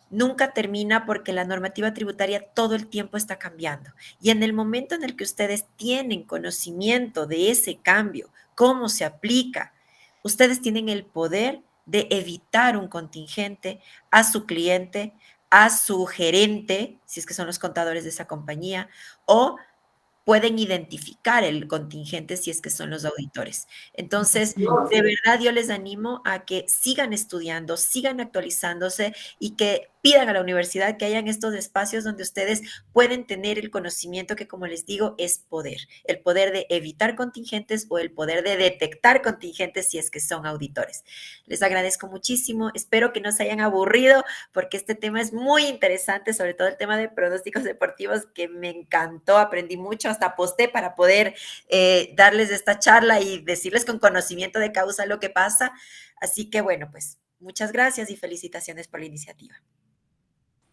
nunca termina porque la normativa tributaria todo el tiempo está cambiando. Y en el momento en el que ustedes tienen conocimiento de ese cambio, cómo se aplica, ustedes tienen el poder de evitar un contingente a su cliente, a su gerente, si es que son los contadores de esa compañía, o pueden identificar el contingente si es que son los auditores. Entonces, de verdad yo les animo a que sigan estudiando, sigan actualizándose y que pidan a la universidad que hayan estos espacios donde ustedes pueden tener el conocimiento que, como les digo, es poder. El poder de evitar contingentes o el poder de detectar contingentes si es que son auditores. Les agradezco muchísimo. Espero que no se hayan aburrido porque este tema es muy interesante, sobre todo el tema de pronósticos deportivos que me encantó, aprendí mucho, hasta aposté para poder darles esta charla y decirles con conocimiento de causa lo que pasa. Así que bueno, pues muchas gracias y felicitaciones por la iniciativa.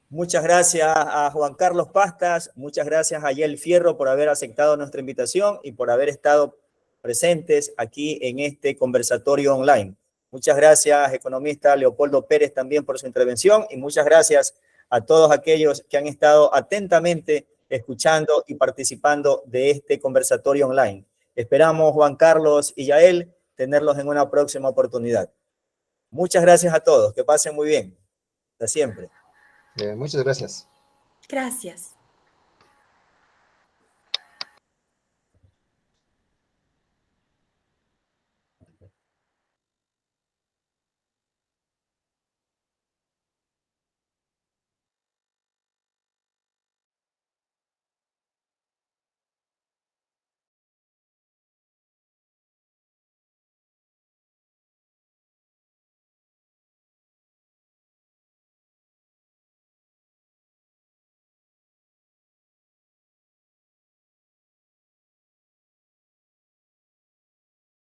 Muchas gracias a Juan Carlos Pastas, muchas gracias a Yael Fierro por haber aceptado nuestra invitación y por haber estado presentes aquí en este conversatorio online. Muchas gracias, economista Leopoldo Pérez, también por su intervención y muchas gracias a todos aquellos que han estado atentamente escuchando y participando de este conversatorio online. Esperamos, Juan Carlos y Yael, tenerlos en una próxima oportunidad. Muchas gracias a todos, que pasen muy bien. Hasta siempre. Muchas gracias. Gracias.